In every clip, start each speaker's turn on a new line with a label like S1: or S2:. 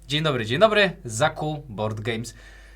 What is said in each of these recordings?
S1: Dzień dobry, Zaku Board Games.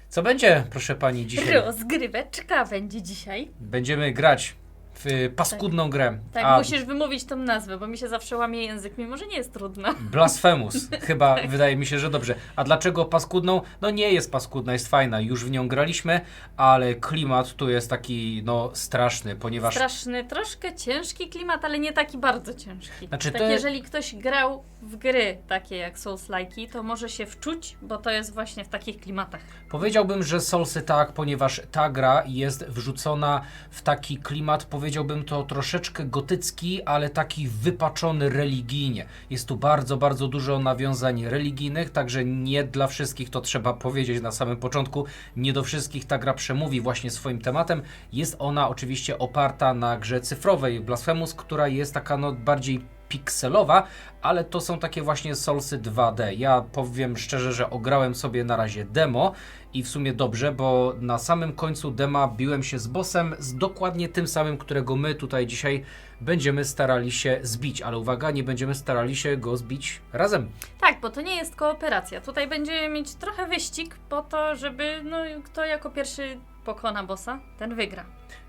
S1: Co będzie, proszę pani, dzisiaj?
S2: Rozgryweczka będzie dzisiaj.
S1: Będziemy grać w paskudną grę.
S2: Tak, musisz wymówić tą nazwę, bo mi się zawsze łamie język, mimo że nie jest trudna.
S1: Blasphemous. Chyba wydaje mi się, że dobrze. A dlaczego paskudną? No nie jest paskudna, jest fajna. Już w nią graliśmy, ale klimat tu jest taki, straszny, ponieważ...
S2: Straszny, troszkę ciężki klimat, ale nie taki bardzo ciężki.
S1: Znaczy,
S2: tak, jeżeli ktoś grał w gry takie jak Souls-like'i, to może się wczuć, bo to jest właśnie w takich klimatach.
S1: Powiedziałbym, że Soulsy tak, ponieważ ta gra jest wrzucona w taki klimat, powiedziałbym to troszeczkę gotycki, ale taki wypaczony religijnie. Jest tu bardzo, bardzo dużo nawiązań religijnych, także nie dla wszystkich, to trzeba powiedzieć na samym początku, nie do wszystkich ta gra przemówi właśnie swoim tematem. Jest ona oczywiście oparta na grze cyfrowej Blasphemous, która jest taka bardziej pikselowa, ale to są takie właśnie Soulsy 2D. Ja powiem szczerze, że ograłem sobie na razie demo i w sumie dobrze, bo na samym końcu dema biłem się z bossem, z dokładnie tym samym, którego my tutaj dzisiaj będziemy starali się zbić, ale uwaga, nie będziemy starali się go zbić razem.
S2: Tak, bo to nie jest kooperacja. Tutaj będziemy mieć trochę wyścig po to, żeby kto jako pierwszy pokona bossa, ten wygra.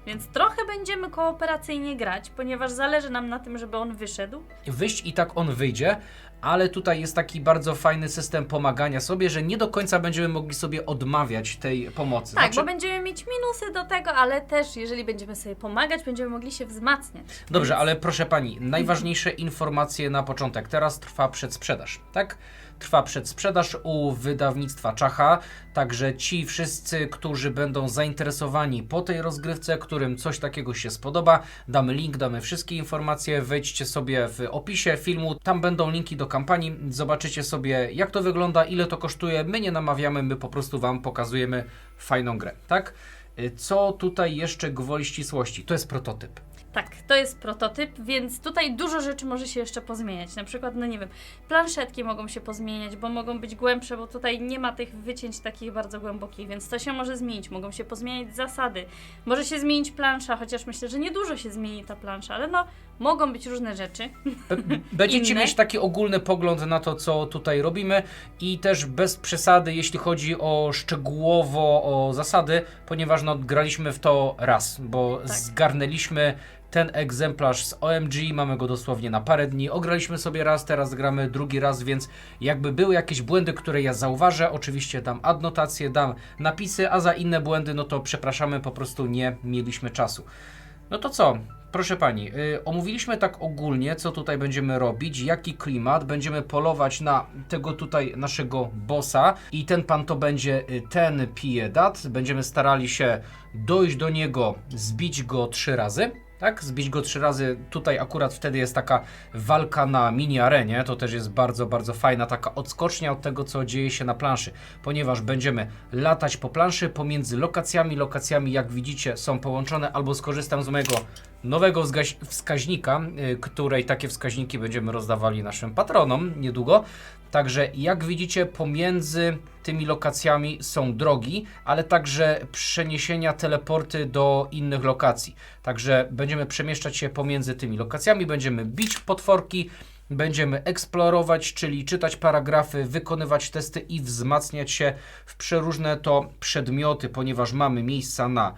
S2: Więc trochę będziemy kooperacyjnie grać, ponieważ zależy nam na tym, żeby on wyszedł.
S1: Wyjść i tak on wyjdzie, ale tutaj jest taki bardzo fajny system pomagania sobie, że nie do końca będziemy mogli sobie odmawiać tej pomocy.
S2: Tak, bo będziemy mieć minusy do tego, ale też jeżeli będziemy sobie pomagać, będziemy mogli się wzmacniać.
S1: Dobrze, ale proszę pani, najważniejsze informacje na początek. Teraz trwa przedsprzedaż, tak? Trwa przedsprzedaż u wydawnictwa Czacha, także ci wszyscy, którzy będą zainteresowani po tej rozgrywce, którym coś takiego się spodoba, damy link, damy wszystkie informacje, wejdźcie sobie w opisie filmu, tam będą linki do kampanii, zobaczycie sobie jak to wygląda, ile to kosztuje, my nie namawiamy, my po prostu wam pokazujemy fajną grę, tak? Co tutaj jeszcze gwoli ścisłości? To jest prototyp.
S2: Tak, to jest prototyp, więc tutaj dużo rzeczy może się jeszcze pozmieniać. Na przykład, nie wiem, planszetki mogą się pozmieniać, bo mogą być głębsze, bo tutaj nie ma tych wycięć takich bardzo głębokich, więc to się może zmienić. Mogą się pozmieniać zasady. Może się zmienić plansza, chociaż myślę, że niedużo się zmieni ta plansza, ale mogą być różne rzeczy.
S1: Będziecie mieć taki ogólny pogląd na to, co tutaj robimy i też bez przesady, jeśli chodzi o szczegółowo o zasady, ponieważ graliśmy w to raz, bo zgarnęliśmy ten egzemplarz z OMG, mamy go dosłownie na parę dni, ograliśmy sobie raz, teraz gramy drugi raz, więc jakby były jakieś błędy, które ja zauważę, oczywiście dam adnotacje, dam napisy, a za inne błędy, to przepraszamy, po prostu nie mieliśmy czasu. No to co? Proszę pani, omówiliśmy tak ogólnie, co tutaj będziemy robić, jaki klimat, będziemy polować na tego tutaj naszego bossa i ten pan to będzie ten Piedat, będziemy starali się dojść do niego, zbić go 3 razy. Tak, zbić go 3 razy, tutaj akurat wtedy jest taka walka na mini arenie, to też jest bardzo, bardzo fajna taka odskocznia od tego, co dzieje się na planszy, ponieważ będziemy latać po planszy pomiędzy lokacjami, jak widzicie są połączone, albo skorzystam z mojego nowego wskaźnika, której takie wskaźniki będziemy rozdawali naszym patronom niedługo. Także jak widzicie, pomiędzy tymi lokacjami są drogi, ale także przeniesienia, teleporty do innych lokacji. Także będziemy przemieszczać się pomiędzy tymi lokacjami, będziemy bić potworki, będziemy eksplorować, czyli czytać paragrafy, wykonywać testy i wzmacniać się w przeróżne to przedmioty, ponieważ mamy miejsca na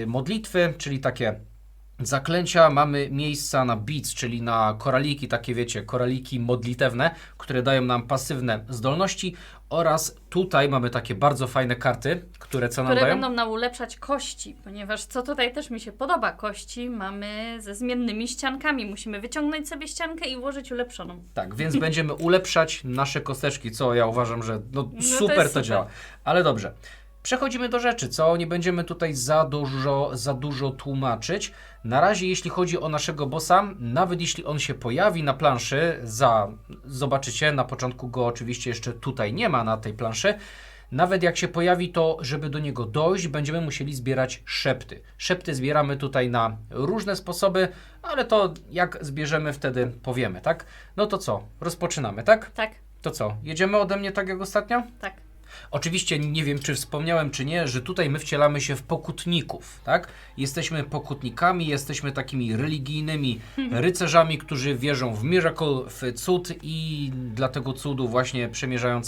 S1: modlitwy, czyli takie zaklęcia, mamy miejsca na beats, czyli na koraliki, takie wiecie, koraliki modlitewne, które dają nam pasywne zdolności oraz tutaj mamy takie bardzo fajne karty, które co nam dają?
S2: Będą nam ulepszać kości, ponieważ co tutaj też mi się podoba, kości mamy ze zmiennymi ściankami, musimy wyciągnąć sobie ściankę i włożyć ulepszoną.
S1: Tak, więc będziemy ulepszać nasze kosteczki, co ja uważam, że super to działa, ale dobrze. Przechodzimy do rzeczy, co nie będziemy tutaj za dużo tłumaczyć. Na razie jeśli chodzi o naszego bossa, nawet jeśli on się pojawi na planszy, zobaczycie, na początku go oczywiście jeszcze tutaj nie ma na tej planszy, nawet jak się pojawi, to żeby do niego dojść, będziemy musieli zbierać szepty. Szepty zbieramy tutaj na różne sposoby, ale to jak zbierzemy wtedy powiemy, tak? No to co, rozpoczynamy, tak?
S2: Tak.
S1: To co, jedziemy ode mnie tak jak ostatnio?
S2: Tak.
S1: Oczywiście nie wiem, czy wspomniałem, czy nie, że tutaj my wcielamy się w pokutników, tak? Jesteśmy pokutnikami, jesteśmy takimi religijnymi rycerzami, którzy wierzą w miracle, w cud i dla tego cudu właśnie przemierzają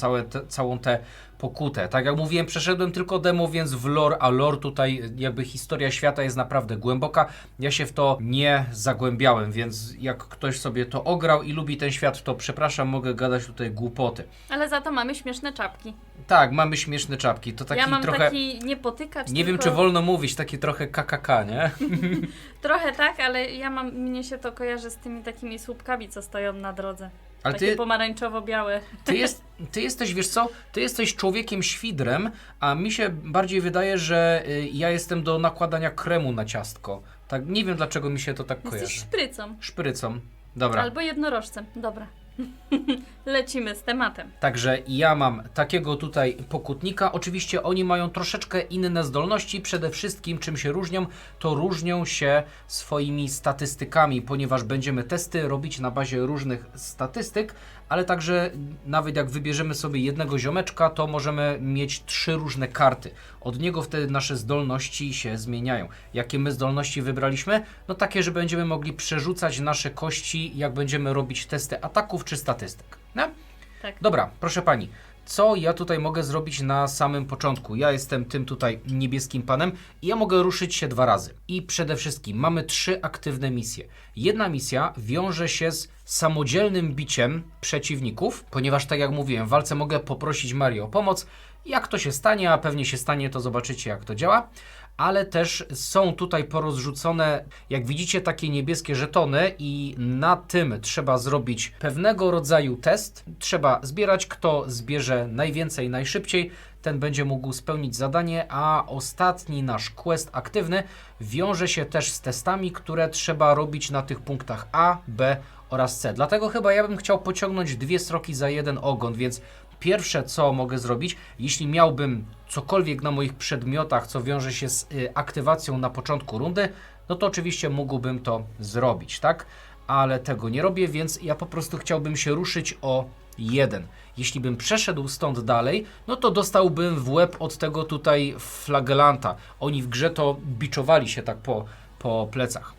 S1: całą tę pokutę. Tak jak mówiłem, przeszedłem tylko demo, więc w lore, a lore tutaj jakby historia świata jest naprawdę głęboka. Ja się w to nie zagłębiałem, więc jak ktoś sobie to ograł i lubi ten świat, to przepraszam, mogę gadać tutaj głupoty.
S2: Ale za to mamy śmieszne czapki.
S1: Tak, mamy śmieszne czapki. To taki
S2: Ja mam
S1: trochę...
S2: taki nie potykacz,
S1: Nie wiem,
S2: tylko...
S1: czy wolno mówić, takie trochę KKK, nie?
S2: Trochę tak, ale mnie się to kojarzy z tymi takimi słupkami, co stoją na drodze.
S1: Ale
S2: Takie pomarańczowo-białe.
S1: Ty jesteś, wiesz co, ty jesteś człowiekiem świdrem, a mi się bardziej wydaje, że ja jestem do nakładania kremu na ciastko. Tak, nie wiem, dlaczego mi się to tak
S2: Jesteś
S1: kojarzy.
S2: szprycą.
S1: Szprycą. Dobra.
S2: Albo jednorożcem. Dobra. Lecimy z tematem.
S1: Także ja mam takiego tutaj pokutnika. Oczywiście oni mają troszeczkę inne zdolności. Przede wszystkim czym się różnią, to różnią się swoimi statystykami, ponieważ będziemy testy robić na bazie różnych statystyk, ale także nawet jak wybierzemy sobie jednego ziomeczka, to możemy mieć 3 różne karty. Od niego wtedy nasze zdolności się zmieniają. Jakie my zdolności wybraliśmy? No takie, że będziemy mogli przerzucać nasze kości, jak będziemy robić testy ataków czy statystyk. No?
S2: Tak.
S1: Dobra, proszę pani. Co ja tutaj mogę zrobić na samym początku? Ja jestem tym tutaj niebieskim panem i ja mogę ruszyć się 2 razy. I przede wszystkim mamy 3 aktywne misje. Jedna misja wiąże się z samodzielnym biciem przeciwników, ponieważ tak jak mówiłem, w walce mogę poprosić Marię o pomoc. Jak to się stanie, a pewnie się stanie, to zobaczycie jak to działa. Ale też są tutaj porozrzucone, jak widzicie, takie niebieskie żetony i na tym trzeba zrobić pewnego rodzaju test. Trzeba zbierać, kto zbierze najwięcej, najszybciej, ten będzie mógł spełnić zadanie, a ostatni nasz quest aktywny wiąże się też z testami, które trzeba robić na tych punktach A, B oraz C. Dlatego chyba ja bym chciał pociągnąć 2 sroki za jeden ogon, więc pierwsze, co mogę zrobić, jeśli miałbym cokolwiek na moich przedmiotach, co wiąże się z aktywacją na początku rundy, no to oczywiście mógłbym to zrobić, tak? Ale tego nie robię, więc ja po prostu chciałbym się ruszyć o 1. Jeśli bym przeszedł stąd dalej, no to dostałbym w łeb od tego tutaj flagelanta. Oni w grze to biczowali się tak po plecach.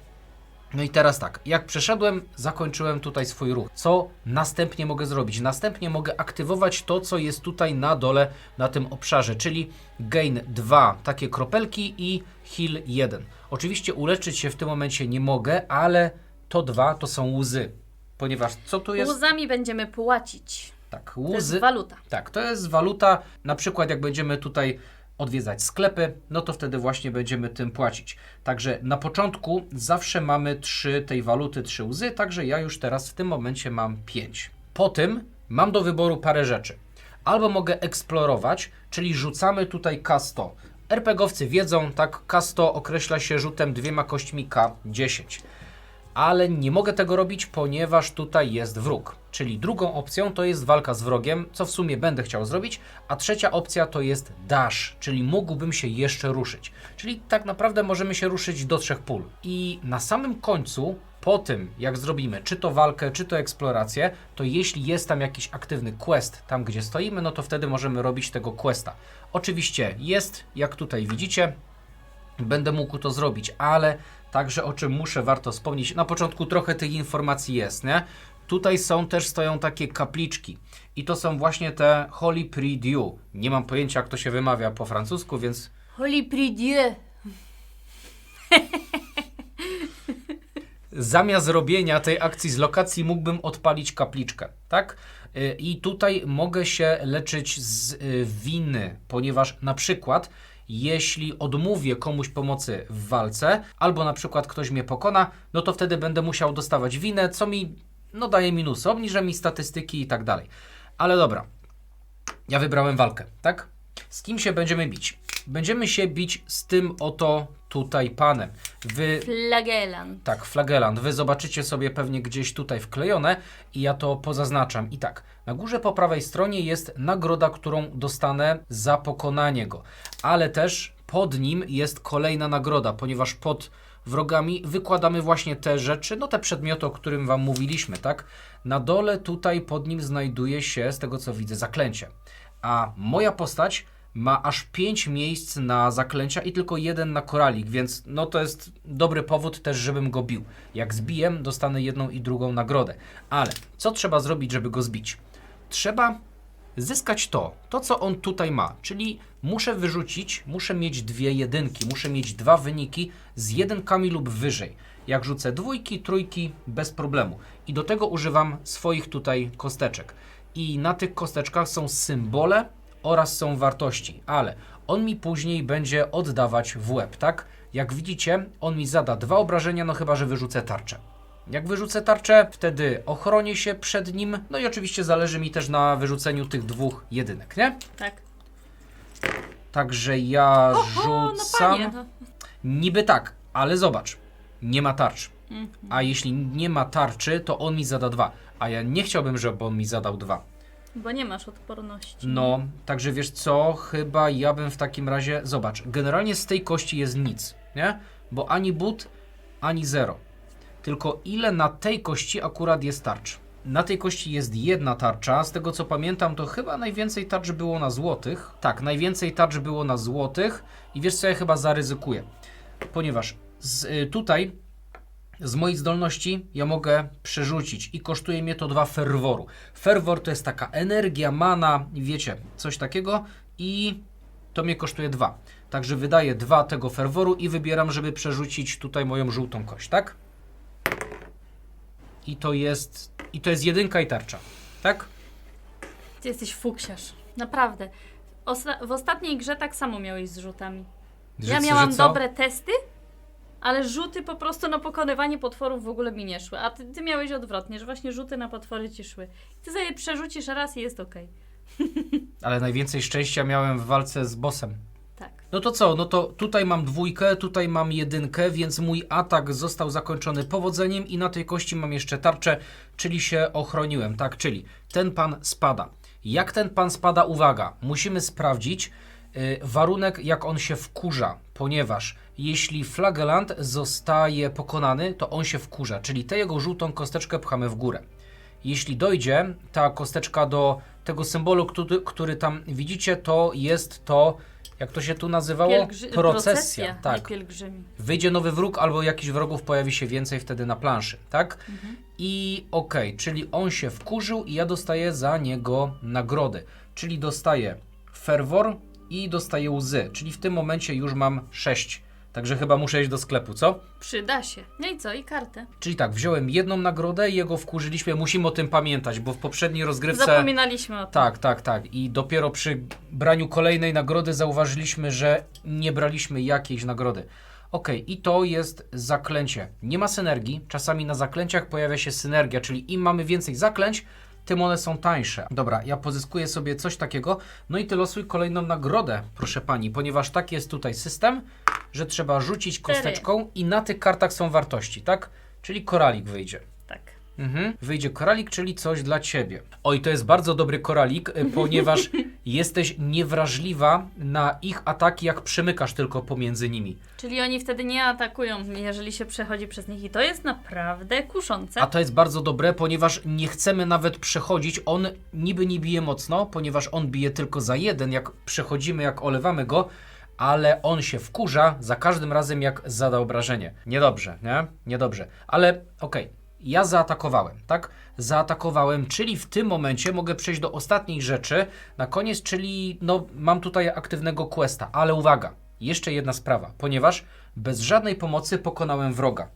S1: No i teraz tak, jak przeszedłem, zakończyłem tutaj swój ruch. Co następnie mogę zrobić? Następnie mogę aktywować to, co jest tutaj na dole, na tym obszarze, czyli gain 2 takie kropelki i heal 1. Oczywiście uleczyć się w tym momencie nie mogę, ale to 2 to są łzy, ponieważ co tu jest?
S2: Łzami będziemy płacić.
S1: Tak,
S2: To
S1: łzy.
S2: jest waluta.
S1: Tak, to jest waluta, na przykład jak będziemy tutaj odwiedzać sklepy, no to wtedy właśnie będziemy tym płacić. Także na początku zawsze mamy 3 tej waluty, 3 łzy, także ja już teraz w tym momencie mam 5. Po tym mam do wyboru parę rzeczy. Albo mogę eksplorować, czyli rzucamy tutaj K100. RPGowcy wiedzą, tak, K100 określa się rzutem 2 kośćmi K10. Ale nie mogę tego robić, ponieważ tutaj jest wróg. Czyli drugą opcją to jest walka z wrogiem, co w sumie będę chciał zrobić, a trzecia opcja to jest dash, czyli mógłbym się jeszcze ruszyć. Czyli tak naprawdę możemy się ruszyć do 3 pól. I na samym końcu, po tym jak zrobimy czy to walkę, czy to eksplorację, to jeśli jest tam jakiś aktywny quest, tam gdzie stoimy, no to wtedy możemy robić tego questa. Oczywiście jest, jak tutaj widzicie, będę mógł to zrobić, ale także o czym warto wspomnieć, na początku trochę tych informacji jest, nie? Tutaj stoją takie kapliczki i to są właśnie te Holy Pridieu. Nie mam pojęcia jak to się wymawia po francusku, więc...
S2: Holy Pridieu.
S1: Zamiast robienia tej akcji z lokacji mógłbym odpalić kapliczkę, tak? I tutaj mogę się leczyć z winy, ponieważ na przykład jeśli odmówię komuś pomocy w walce, albo na przykład ktoś mnie pokona, no to wtedy będę musiał dostawać winę, co mi daje minusy, obniża mi statystyki i tak dalej. Ale dobra, ja wybrałem walkę, tak? Z kim się będziemy bić? Będziemy się bić z tym oto tutaj panem.
S2: Flagelant.
S1: Tak, flagelant. Wy zobaczycie sobie pewnie gdzieś tutaj wklejone i ja to pozaznaczam. I tak, na górze po prawej stronie jest nagroda, którą dostanę za pokonanie go. Ale też pod nim jest kolejna nagroda, ponieważ pod wrogami wykładamy właśnie te rzeczy, no te przedmioty, o którym wam mówiliśmy, tak? Na dole tutaj pod nim znajduje się, z tego co widzę, zaklęcie. a moja postać ma aż 5 miejsc na zaklęcia i tylko 1 na koralik, więc no to jest dobry powód też, żebym go bił. Jak zbiję, dostanę jedną i drugą nagrodę. Ale co trzeba zrobić, żeby go zbić? Trzeba zyskać to co on tutaj ma, czyli muszę mieć 2 jedynki, muszę mieć 2 wyniki z 1 lub wyżej. Jak rzucę 2, 3, bez problemu. I do tego używam swoich tutaj kosteczek. I na tych kosteczkach są symbole oraz są wartości, ale on mi później będzie oddawać w łeb, tak? Jak widzicie, on mi zada 2 obrażenia, no chyba że wyrzucę tarczę. Jak wyrzucę tarczę, wtedy ochronię się przed nim, no i oczywiście zależy mi też na wyrzuceniu tych 2 jedynek, nie?
S2: Tak.
S1: Także ja
S2: No
S1: rzucam...
S2: panie, no.
S1: Niby tak, ale zobacz, nie ma tarcz. A jeśli nie ma tarczy, to on mi zada 2. A ja nie chciałbym, żeby on mi zadał 2.
S2: Bo nie masz odporności.
S1: No, także wiesz co, chyba ja bym w takim razie... Zobacz, generalnie z tej kości jest nic, nie? Bo ani but, ani 0. Tylko ile na tej kości akurat jest tarcz? Na tej kości jest 1 tarcza, z tego co pamiętam, to chyba najwięcej tarcz było na złotych. Tak, najwięcej tarcz było na złotych i wiesz co, ja chyba zaryzykuję. Ponieważ tutaj z moich zdolności ja mogę przerzucić i kosztuje mnie to 2 ferworu. Ferwor to jest taka energia, mana, wiecie, coś takiego i to mnie kosztuje 2. Także wydaję 2 tego ferworu i wybieram, żeby przerzucić tutaj moją żółtą kość, tak? I to jest 1 i tarcza, tak?
S2: Ty jesteś fuksiarz. Naprawdę. W ostatniej grze tak samo miałeś z rzutami. Ja miałam dobre testy, ale rzuty po prostu na pokonywanie potworów w ogóle mi nie szły. A ty miałeś odwrotnie, że właśnie rzuty na potwory ci szły. Ty sobie przerzucisz raz i jest okej.
S1: Ale najwięcej szczęścia miałem w walce z bossem.
S2: Tak.
S1: No to co? No to tutaj mam 2, tutaj mam 1, więc mój atak został zakończony powodzeniem i na tej kości mam jeszcze tarczę, czyli się ochroniłem, tak? Czyli ten pan spada. Jak ten pan spada? Uwaga, musimy sprawdzić warunek, jak on się wkurza, ponieważ jeśli flagelant zostaje pokonany, to on się wkurza, czyli tę jego żółtą kosteczkę pchamy w górę. Jeśli dojdzie ta kosteczka do tego symbolu, który tam widzicie, to jest to, jak to się tu nazywało? Procesja. Tak.
S2: Nie pielgrzymi.
S1: Wyjdzie nowy wróg albo jakiś wrogów pojawi się więcej wtedy na planszy, tak? I okej, czyli on się wkurzył i ja dostaję za niego nagrody. Czyli dostaję ferwor i dostaję łzy, czyli w tym momencie już mam 6. Także chyba muszę iść do sklepu, co?
S2: Przyda się. No i co? I kartę.
S1: Czyli tak, wziąłem 1 nagrodę i jego wkurzyliśmy. Musimy o tym pamiętać, bo w poprzedniej rozgrywce...
S2: Zapominaliśmy o tym.
S1: Tak. I dopiero przy braniu kolejnej nagrody zauważyliśmy, że nie braliśmy jakiejś nagrody. Okej, i to jest zaklęcie. Nie ma synergii. Czasami na zaklęciach pojawia się synergia, czyli im mamy więcej zaklęć, tym one są tańsze. Dobra, ja pozyskuję sobie coś takiego, no i ty losuj kolejną nagrodę, proszę pani, ponieważ taki jest tutaj system, że trzeba rzucić kosteczką i na tych kartach są wartości, tak? Czyli koralik wyjdzie.
S2: Tak.
S1: Wyjdzie koralik, czyli coś dla ciebie. Oj, to jest bardzo dobry koralik, ponieważ jesteś niewrażliwa na ich ataki, jak przemykasz tylko pomiędzy nimi.
S2: Czyli oni wtedy nie atakują, jeżeli się przechodzi przez nich i to jest naprawdę kuszące.
S1: A to jest bardzo dobre, ponieważ nie chcemy nawet przechodzić. On niby nie bije mocno, ponieważ on bije tylko za 1, jak przechodzimy, jak olewamy go, ale on się wkurza za każdym razem, jak zada obrażenie. Niedobrze, nie? Niedobrze. Ale okej. Ja zaatakowałem, tak? Zaatakowałem, czyli w tym momencie mogę przejść do ostatniej rzeczy na koniec, czyli no mam tutaj aktywnego questa, ale uwaga, jeszcze jedna sprawa, ponieważ bez żadnej pomocy pokonałem wroga.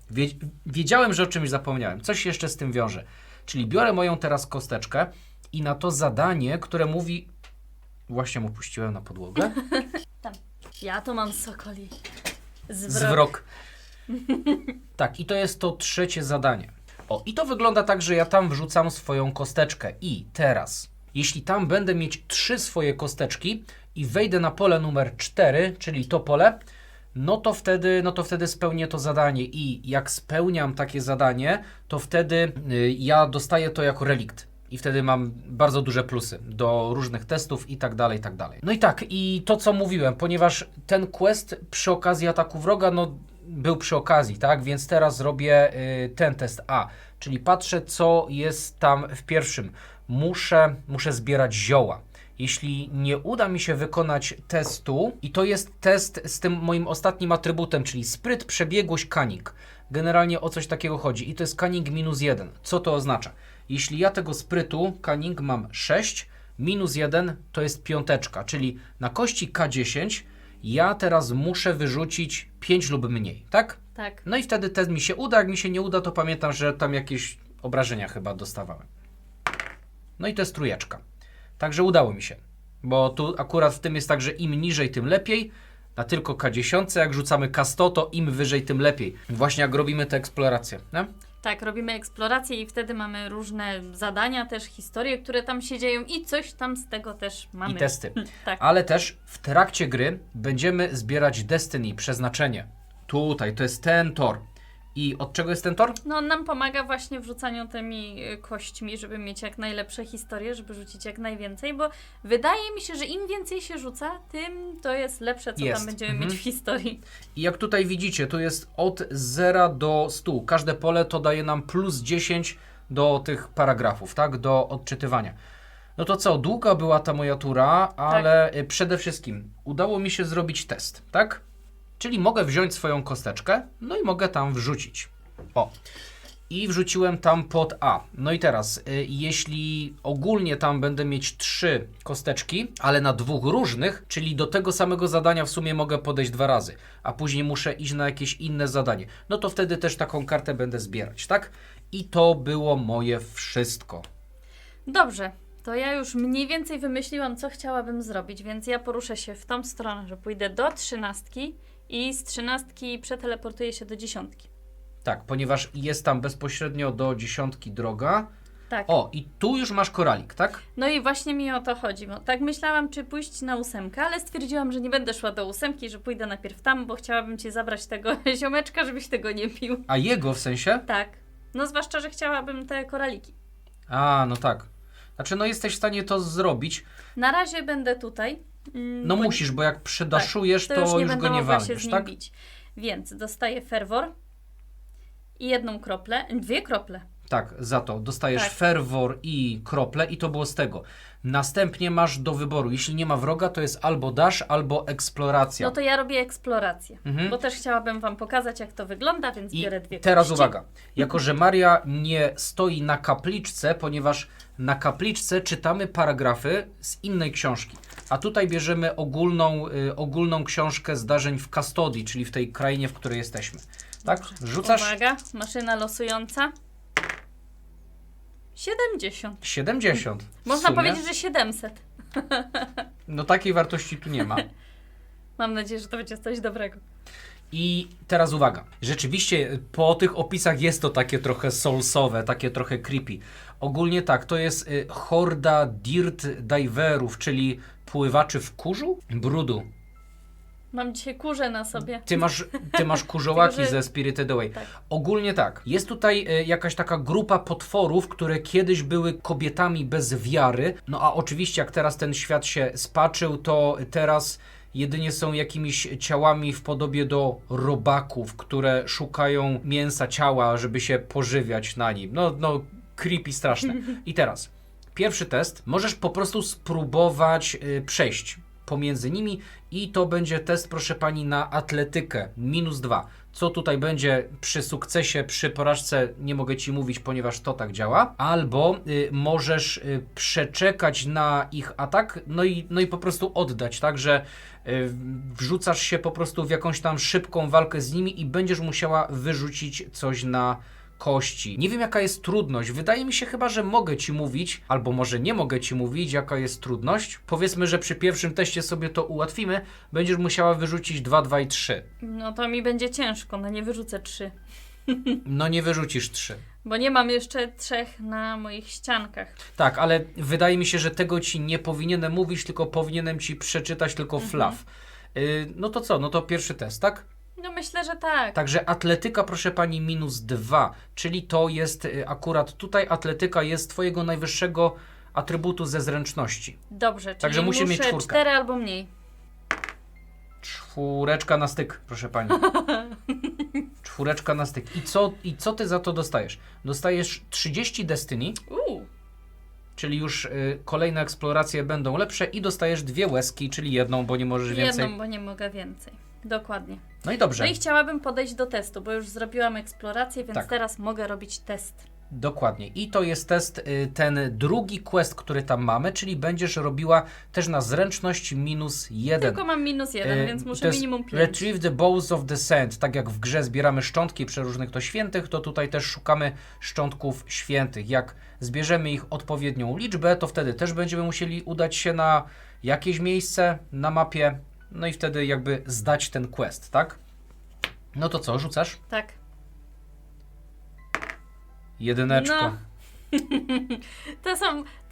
S1: Wiedziałem, że o czymś zapomniałem, coś jeszcze z tym wiąże. Czyli biorę moją teraz kosteczkę i na to zadanie, które mówi... Właśnie mu puściłem na podłogę.
S2: Tam. Ja to mam sokoli.
S1: Zwrok. Tak, i to jest to 3. zadanie. O, i to wygląda tak, że ja tam wrzucam swoją kosteczkę i teraz, jeśli tam będę mieć 3 swoje kosteczki i wejdę na pole numer 4, czyli to pole, no to wtedy spełnię to zadanie i jak spełniam takie zadanie, to wtedy ja dostaję to jako relikt. I wtedy mam bardzo duże plusy do różnych testów i tak dalej, i tak dalej. No i tak, i to co mówiłem, ponieważ ten quest przy okazji ataku wroga, no był przy okazji, tak? Więc teraz robię ten test A, czyli patrzę co jest tam w pierwszym. Muszę zbierać zioła. Jeśli nie uda mi się wykonać testu, i to jest test z tym moim ostatnim atrybutem, czyli spryt, przebiegłość, cunning. Generalnie o coś takiego chodzi i to jest cunning -1. Co to oznacza? Jeśli ja tego sprytu, cunning, mam 6, -1 to jest piąteczka, czyli na kości K10 ja teraz muszę wyrzucić 5 lub mniej, tak?
S2: Tak.
S1: No i wtedy test mi się uda, jak mi się nie uda, to pamiętam, że tam jakieś obrażenia chyba dostawałem. No i to jest trójeczka. Także udało mi się, bo tu akurat w tym jest tak, że im niżej, tym lepiej. Na tylko K10, jak rzucamy K100, to im wyżej, tym lepiej. Właśnie jak robimy te eksploracje, nie?
S2: Tak, robimy eksplorację i wtedy mamy różne zadania, też historie, które tam się dzieją i coś tam z tego też mamy.
S1: I testy.
S2: Tak.
S1: Ale też w trakcie gry będziemy zbierać Destiny, przeznaczenie. Tutaj, to jest ten tor. I od czego jest ten tor?
S2: No on nam pomaga właśnie w rzucaniu tymi kośćmi, żeby mieć jak najlepsze historie, żeby rzucić jak najwięcej, bo wydaje mi się, że im więcej się rzuca, tym to jest lepsze, co
S1: Jest.
S2: tam będziemy mieć w historii.
S1: I jak tutaj widzicie, to jest od 0 do 100. Każde pole to daje nam plus 10 do tych paragrafów, tak? Do odczytywania. No to co, długa była ta moja tura, ale przede wszystkim udało mi się zrobić test, tak? Czyli mogę wziąć swoją kosteczkę, no i mogę tam wrzucić. O. I wrzuciłem tam pod A. No i teraz, jeśli ogólnie tam będę mieć 3 kosteczki, ale na 2 różnych, czyli do tego samego zadania w sumie mogę podejść 2 razy, a później muszę iść na jakieś inne zadanie, no to wtedy też taką kartę będę zbierać, tak? I to było moje wszystko.
S2: Dobrze, to ja już mniej więcej wymyśliłam, co chciałabym zrobić, więc ja poruszę się w tą stronę, że pójdę do 13 i z 13 przeteleportuję się do 10.
S1: Tak, ponieważ jest tam bezpośrednio do 10 droga.
S2: Tak.
S1: O, i tu już masz koralik, tak?
S2: No i właśnie mi o to chodzi. Bo tak myślałam, czy pójść na 8, ale stwierdziłam, że nie będę szła do 8, że pójdę najpierw tam, bo chciałabym Ci zabrać tego ziomeczka, żebyś tego nie pił.
S1: A jego w sensie?
S2: Tak. No zwłaszcza, że chciałabym te koraliki.
S1: A, no tak. Znaczy, no jesteś w stanie to zrobić.
S2: Na razie będę tutaj.
S1: No musisz, bo jak przedaszujesz, to już
S2: nie
S1: go
S2: będę
S1: nie
S2: mogła się z
S1: walniesz,
S2: nim
S1: tak?
S2: bić. Więc dostaję ferwor i 1 kroplę, 2 krople.
S1: Tak, za to. Dostajesz
S2: Tak.
S1: ferwor i krople i to było z tego. Następnie masz do wyboru. Jeśli nie ma wroga, to jest albo dash, albo eksploracja.
S2: No to ja robię eksplorację,
S1: Mhm.
S2: bo też chciałabym Wam pokazać, jak to wygląda, więc
S1: I
S2: biorę 2
S1: teraz
S2: kości.
S1: uwaga. Jako że Maria nie stoi na kapliczce, ponieważ na kapliczce czytamy paragrafy z innej książki. A tutaj bierzemy ogólną książkę zdarzeń w Custodii, czyli w tej krainie, w której jesteśmy. Tak? Rzucasz
S2: Uwaga, maszyna losująca. 70.
S1: 70. w
S2: Można
S1: sumie.
S2: powiedzieć, że 700.
S1: No takiej wartości tu nie ma.
S2: Mam nadzieję, że to będzie coś dobrego.
S1: I teraz uwaga. Rzeczywiście po tych opisach jest to takie trochę soulsowe, takie trochę creepy. Ogólnie tak, to jest horda dirt diverów, czyli pływaczy w kurzu? Brudu.
S2: Mam dzisiaj kurze na sobie.
S1: Ty masz kurzołaki
S2: Tylko, że-
S1: ze Spirited Away.
S2: Tak.
S1: Ogólnie tak. Jest tutaj jakaś taka grupa potworów, które kiedyś były kobietami bez wiary. No a oczywiście jak teraz ten świat się spaczył, to teraz jedynie są jakimiś ciałami w podobie do robaków, które szukają mięsa ciała, żeby się pożywiać na nim. No creepy straszne. I teraz, pierwszy test. Możesz po prostu spróbować przejść pomiędzy nimi i to będzie test, proszę pani, na atletykę -2. Co tutaj będzie przy sukcesie, przy porażce, nie mogę ci mówić, ponieważ to tak działa. Albo możesz przeczekać na ich atak, no i po prostu oddać, tak, że wrzucasz się po prostu w jakąś tam szybką walkę z nimi i będziesz musiała wyrzucić coś na kości. Nie wiem, jaka jest trudność. Wydaje mi się chyba, że mogę ci mówić, albo może nie mogę ci mówić, jaka jest trudność. Powiedzmy, że przy pierwszym teście sobie to ułatwimy. Będziesz musiała wyrzucić 2, 2 i 3.
S2: No to mi będzie ciężko, no nie wyrzucę 3.
S1: No nie wyrzucisz 3.
S2: Bo nie mam jeszcze 3 na moich ściankach.
S1: Tak, ale wydaje mi się, że tego ci nie powinienem mówić, tylko powinienem ci przeczytać tylko fluff. No to co? No to pierwszy test, tak?
S2: No myślę, że tak.
S1: Także atletyka, proszę pani, -2, czyli to jest akurat tutaj atletyka jest twojego najwyższego atrybutu ze zręczności.
S2: Dobrze, czyli
S1: Także musi mieć
S2: muszę
S1: 4.
S2: 4 albo mniej.
S1: 4 na styk, proszę pani. 4 na styk. I co ty za to dostajesz? Dostajesz 30 Destiny czyli już kolejne eksploracje będą lepsze i dostajesz 2 łezki, czyli jedną, bo nie możesz więcej.
S2: Jedną, bo nie mogę więcej. Dokładnie.
S1: No i dobrze.
S2: No i chciałabym podejść do testu, bo już zrobiłam eksplorację, więc
S1: Tak.
S2: teraz mogę robić test.
S1: Dokładnie. I to jest test, ten drugi quest, który tam mamy, czyli będziesz robiła też na zręczność -1.
S2: Tylko mam -1, więc
S1: To
S2: muszę
S1: jest
S2: minimum 5.
S1: Retrieve the Bowls of the Sand. Tak jak w grze zbieramy szczątki przeróżnych to świętych, to tutaj też szukamy szczątków świętych. Jak zbierzemy ich odpowiednią liczbę, to wtedy też będziemy musieli udać się na jakieś miejsce na mapie, no i wtedy jakby zdać ten quest, tak? No to co, rzucasz?
S2: Tak.
S1: 1.
S2: No. To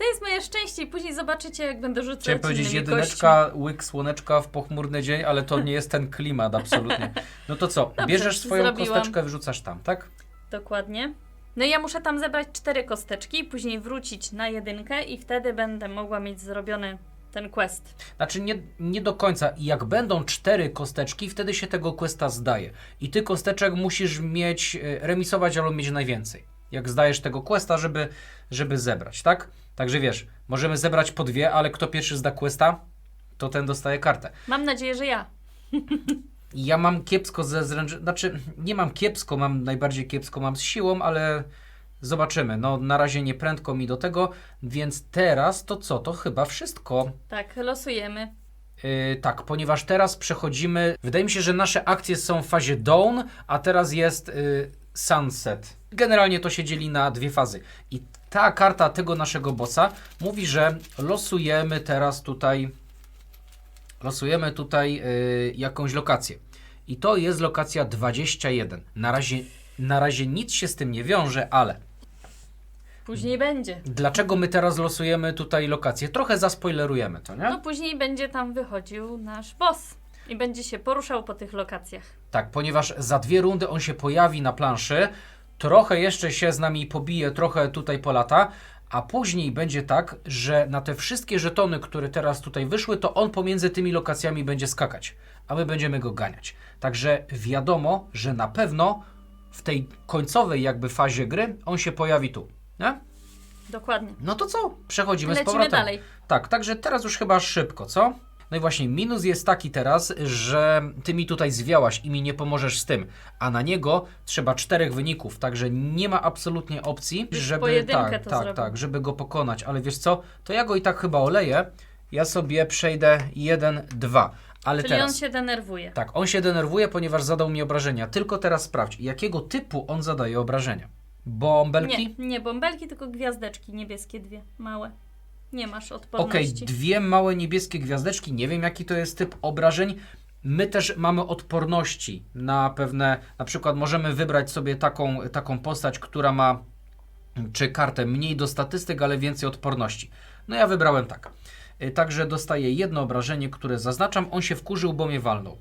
S2: jest moje szczęście i później zobaczycie, jak będę rzucać
S1: Chciałem powiedzieć
S2: innymi
S1: 1,
S2: kośćmi.
S1: łyk słoneczka w pochmurny dzień, ale to nie jest ten klimat absolutnie. No to co,
S2: Dobrze,
S1: bierzesz swoją
S2: zrobiłam.
S1: kosteczkę, wrzucasz tam, tak?
S2: Dokładnie. No i ja muszę tam zebrać 4 kosteczki, później wrócić na 1 i wtedy będę mogła mieć zrobiony ten quest.
S1: Znaczy nie do końca. Jak będą 4 kosteczki, wtedy się tego questa zdaje. I ty kosteczek musisz mieć, remisować albo mieć najwięcej. Jak zdajesz tego questa, żeby zebrać, tak? Także wiesz, możemy zebrać po 2, ale kto pierwszy zda questa, to ten dostaje kartę.
S2: Mam nadzieję, że ja.
S1: Ja mam kiepsko znaczy nie mam kiepsko, mam najbardziej kiepsko mam z siłą, ale zobaczymy. No na razie nie prędko mi do tego, więc teraz to co? To chyba wszystko.
S2: Tak, losujemy.
S1: Tak, ponieważ teraz przechodzimy, wydaje mi się, że nasze akcje są w fazie dawn, a teraz jest sunset. Generalnie to się dzieli na 2 fazy. I ta karta tego naszego bossa mówi, że losujemy tutaj jakąś lokację. I to jest lokacja 21. Na razie nic się z tym nie wiąże, ale
S2: Później będzie.
S1: dlaczego my teraz losujemy tutaj lokację? Trochę zaspoilerujemy to, nie?
S2: No później będzie tam wychodził nasz boss i będzie się poruszał po tych lokacjach.
S1: Tak, ponieważ za 2 rundy on się pojawi na planszy, trochę jeszcze się z nami pobije, trochę tutaj polata, a później będzie tak, że na te wszystkie żetony, które teraz tutaj wyszły, to on pomiędzy tymi lokacjami będzie skakać, a my będziemy go ganiać. Także wiadomo, że na pewno w tej końcowej jakby fazie gry on się pojawi tu, nie?
S2: Dokładnie.
S1: No to co? Przechodzimy z
S2: Lecimy
S1: powrotem.
S2: dalej.
S1: Tak, także teraz już chyba szybko, co? No i właśnie minus jest taki teraz, że ty mi tutaj zwiałaś i mi nie pomożesz z tym, a na niego trzeba 4 wyników, także nie ma absolutnie opcji,
S2: Już
S1: żeby
S2: pojedynkę to zrobił.
S1: tak, żeby go pokonać, ale wiesz co, to ja go i tak chyba oleję, ja sobie przejdę 1, 2, ale
S2: Czyli
S1: teraz...
S2: on się denerwuje.
S1: Tak, on się denerwuje, ponieważ zadał mi obrażenia, tylko teraz sprawdź, jakiego typu on zadaje obrażenia. Bąbelki?
S2: Nie bąbelki, tylko gwiazdeczki niebieskie 2, małe. Nie masz
S1: Okej,
S2: odporności.
S1: 2 małe niebieskie gwiazdeczki, nie wiem jaki to jest typ obrażeń. My też mamy odporności na pewne, na przykład możemy wybrać sobie taką postać, która ma, czy kartę mniej do statystyk, ale więcej odporności. No ja wybrałem tak. Także dostaję 1 obrażenie, które zaznaczam. On się wkurzył, bo mnie walnął.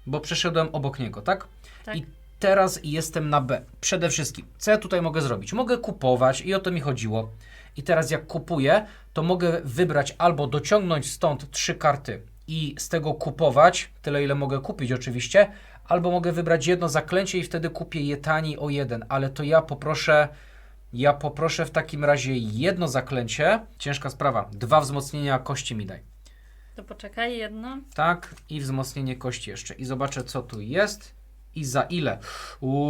S1: Bo przeszedłem obok niego, tak?
S2: Tak.
S1: I teraz jestem na B. Przede wszystkim, co ja tutaj mogę zrobić? Mogę kupować i o to mi chodziło. I teraz jak kupuję, to mogę wybrać albo dociągnąć stąd 3 karty i z tego kupować, tyle ile mogę kupić oczywiście, albo mogę wybrać jedno zaklęcie i wtedy kupię je taniej o 1, ale to ja poproszę w takim razie jedno zaklęcie, ciężka sprawa, 2 wzmocnienia kości mi daj.
S2: To poczekaj, jedno.
S1: Tak, i wzmocnienie kości jeszcze. I zobaczę, co tu jest. I za ile?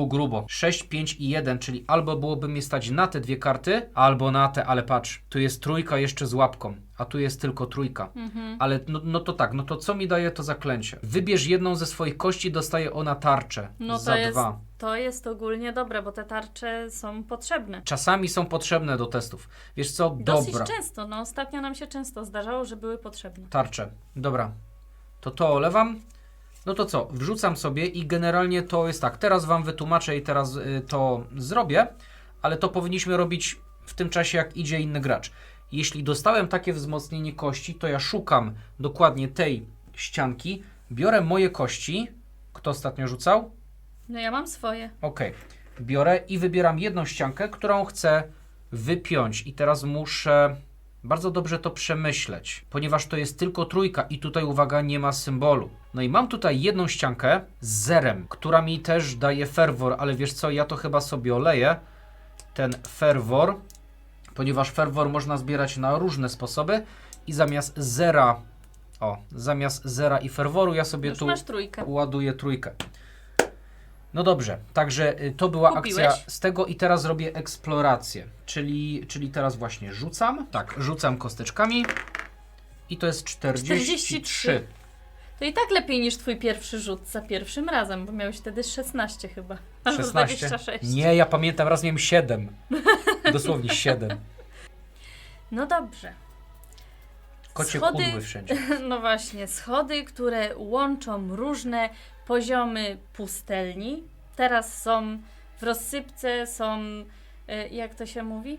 S1: Grubo. 6, 5 i 1, czyli albo byłoby mi stać na te 2 karty, albo na te, ale patrz, tu jest 3 jeszcze z łapką, a tu jest tylko 3. Ale no to tak, no to co mi daje to zaklęcie? Wybierz jedną ze swoich kości, dostaje ona tarczę
S2: No
S1: za 2.
S2: to jest ogólnie dobre, bo te tarcze są potrzebne.
S1: Czasami są potrzebne do testów. Wiesz co?
S2: Dosyć
S1: Dobra.
S2: często, no ostatnio nam się często zdarzało, że były potrzebne.
S1: Tarcze. Dobra. To olewam. No to co? Wrzucam sobie i generalnie to jest tak. Teraz Wam wytłumaczę i teraz to zrobię, ale to powinniśmy robić w tym czasie, jak idzie inny gracz. Jeśli dostałem takie wzmocnienie kości, to ja szukam dokładnie tej ścianki, biorę moje kości. Kto ostatnio rzucał?
S2: No ja mam swoje.
S1: Ok. Biorę i wybieram jedną ściankę, którą chcę wypiąć. I teraz muszę bardzo dobrze to przemyśleć, ponieważ to jest tylko 3 i tutaj, uwaga, nie ma symbolu. No i mam tutaj jedną ściankę z zerem, która mi też daje ferwor, ale wiesz co, ja to chyba sobie oleję. Ten ferwor, ponieważ ferwor można zbierać na różne sposoby i zamiast zera i ferworu ja sobie
S2: Już
S1: tu
S2: masz trójkę.
S1: ładuję trójkę. No dobrze, także to była
S2: Kupiłeś?
S1: akcja z tego i teraz robię eksplorację, czyli teraz właśnie rzucam kosteczkami i to jest 43.
S2: To i tak lepiej niż twój pierwszy rzut za pierwszym razem, bo miałeś wtedy 16 chyba. Albo
S1: 16?
S2: 26.
S1: Nie, ja pamiętam, raz miałem 7. Dosłownie 7.
S2: No dobrze.
S1: Kocie
S2: Schody-
S1: kudły wszędzie.
S2: No właśnie, schody, które łączą różne poziomy pustelni. Teraz są w rozsypce, są, jak to się mówi?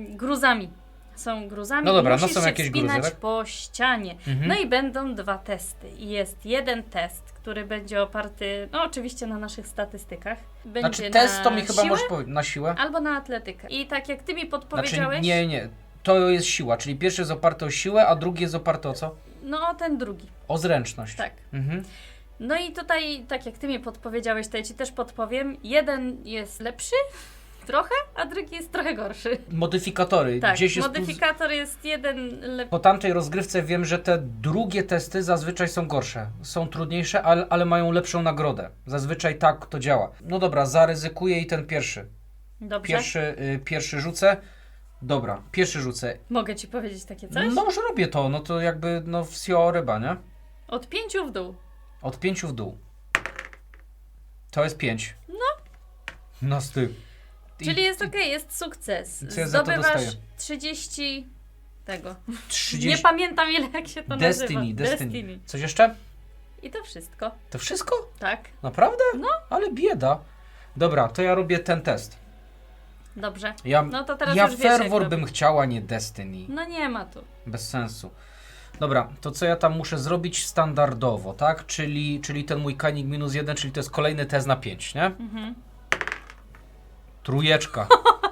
S2: Gruzami. Są gruzami.
S1: No dobra,
S2: i
S1: no
S2: musisz
S1: są
S2: się
S1: jakieś gruzy,
S2: wspinać
S1: tak?
S2: po ścianie.
S1: Mhm.
S2: No i będą 2 testy. I jest jeden test, który będzie oparty, no oczywiście na naszych statystykach. Będzie
S1: Znaczy test to
S2: na
S1: mi chyba
S2: siłę
S1: możesz powiedzieć, na siłę?
S2: albo na atletykę. I tak jak ty mi podpowiedziałeś,
S1: Znaczy nie, to jest siła, czyli pierwszy jest oparty o siłę, a drugi jest oparty o co?
S2: no ten drugi.
S1: O zręczność.
S2: Tak.
S1: Mhm.
S2: No i tutaj, tak jak ty mi podpowiedziałeś, to ja ci też podpowiem. Jeden jest lepszy, trochę, a drugi jest trochę gorszy.
S1: Modyfikatory.
S2: Tak,
S1: Gdzieś jest
S2: modyfikator jest jeden lepszy.
S1: Po tamtej rozgrywce wiem, że te drugie testy zazwyczaj są gorsze. Są trudniejsze, ale mają lepszą nagrodę. Zazwyczaj tak to działa. No dobra, zaryzykuję i ten pierwszy.
S2: Dobrze.
S1: Pierwszy rzucę. Dobra, pierwszy rzucę.
S2: Mogę ci powiedzieć takie coś?
S1: No już robię to, no to jakby wsio ryba, nie?
S2: Od 5 w dół.
S1: Od 5 w dół. To jest 5. No z tych.
S2: Czyli jest okej, jest sukces.
S1: Co ja za to
S2: Zdobywasz
S1: dostaję?
S2: 30 tego.
S1: 30.
S2: Nie pamiętam ile jak się to
S1: Destiny.
S2: nazywa.
S1: Coś jeszcze?
S2: I to wszystko.
S1: To wszystko?
S2: Tak.
S1: Naprawdę?
S2: No.
S1: Ale bieda. Dobra, to ja robię ten test.
S2: Dobrze.
S1: Ja,
S2: No to teraz
S1: ja
S2: już wiesz, jak
S1: fervor
S2: robić.
S1: bym chciała, nie Destiny.
S2: No nie ma tu.
S1: Bez sensu. Dobra, to co ja tam muszę zrobić standardowo, tak? Czyli ten mój kanik -1, czyli to jest kolejny test na 5, nie?
S2: Mhm.
S1: Trójeczka.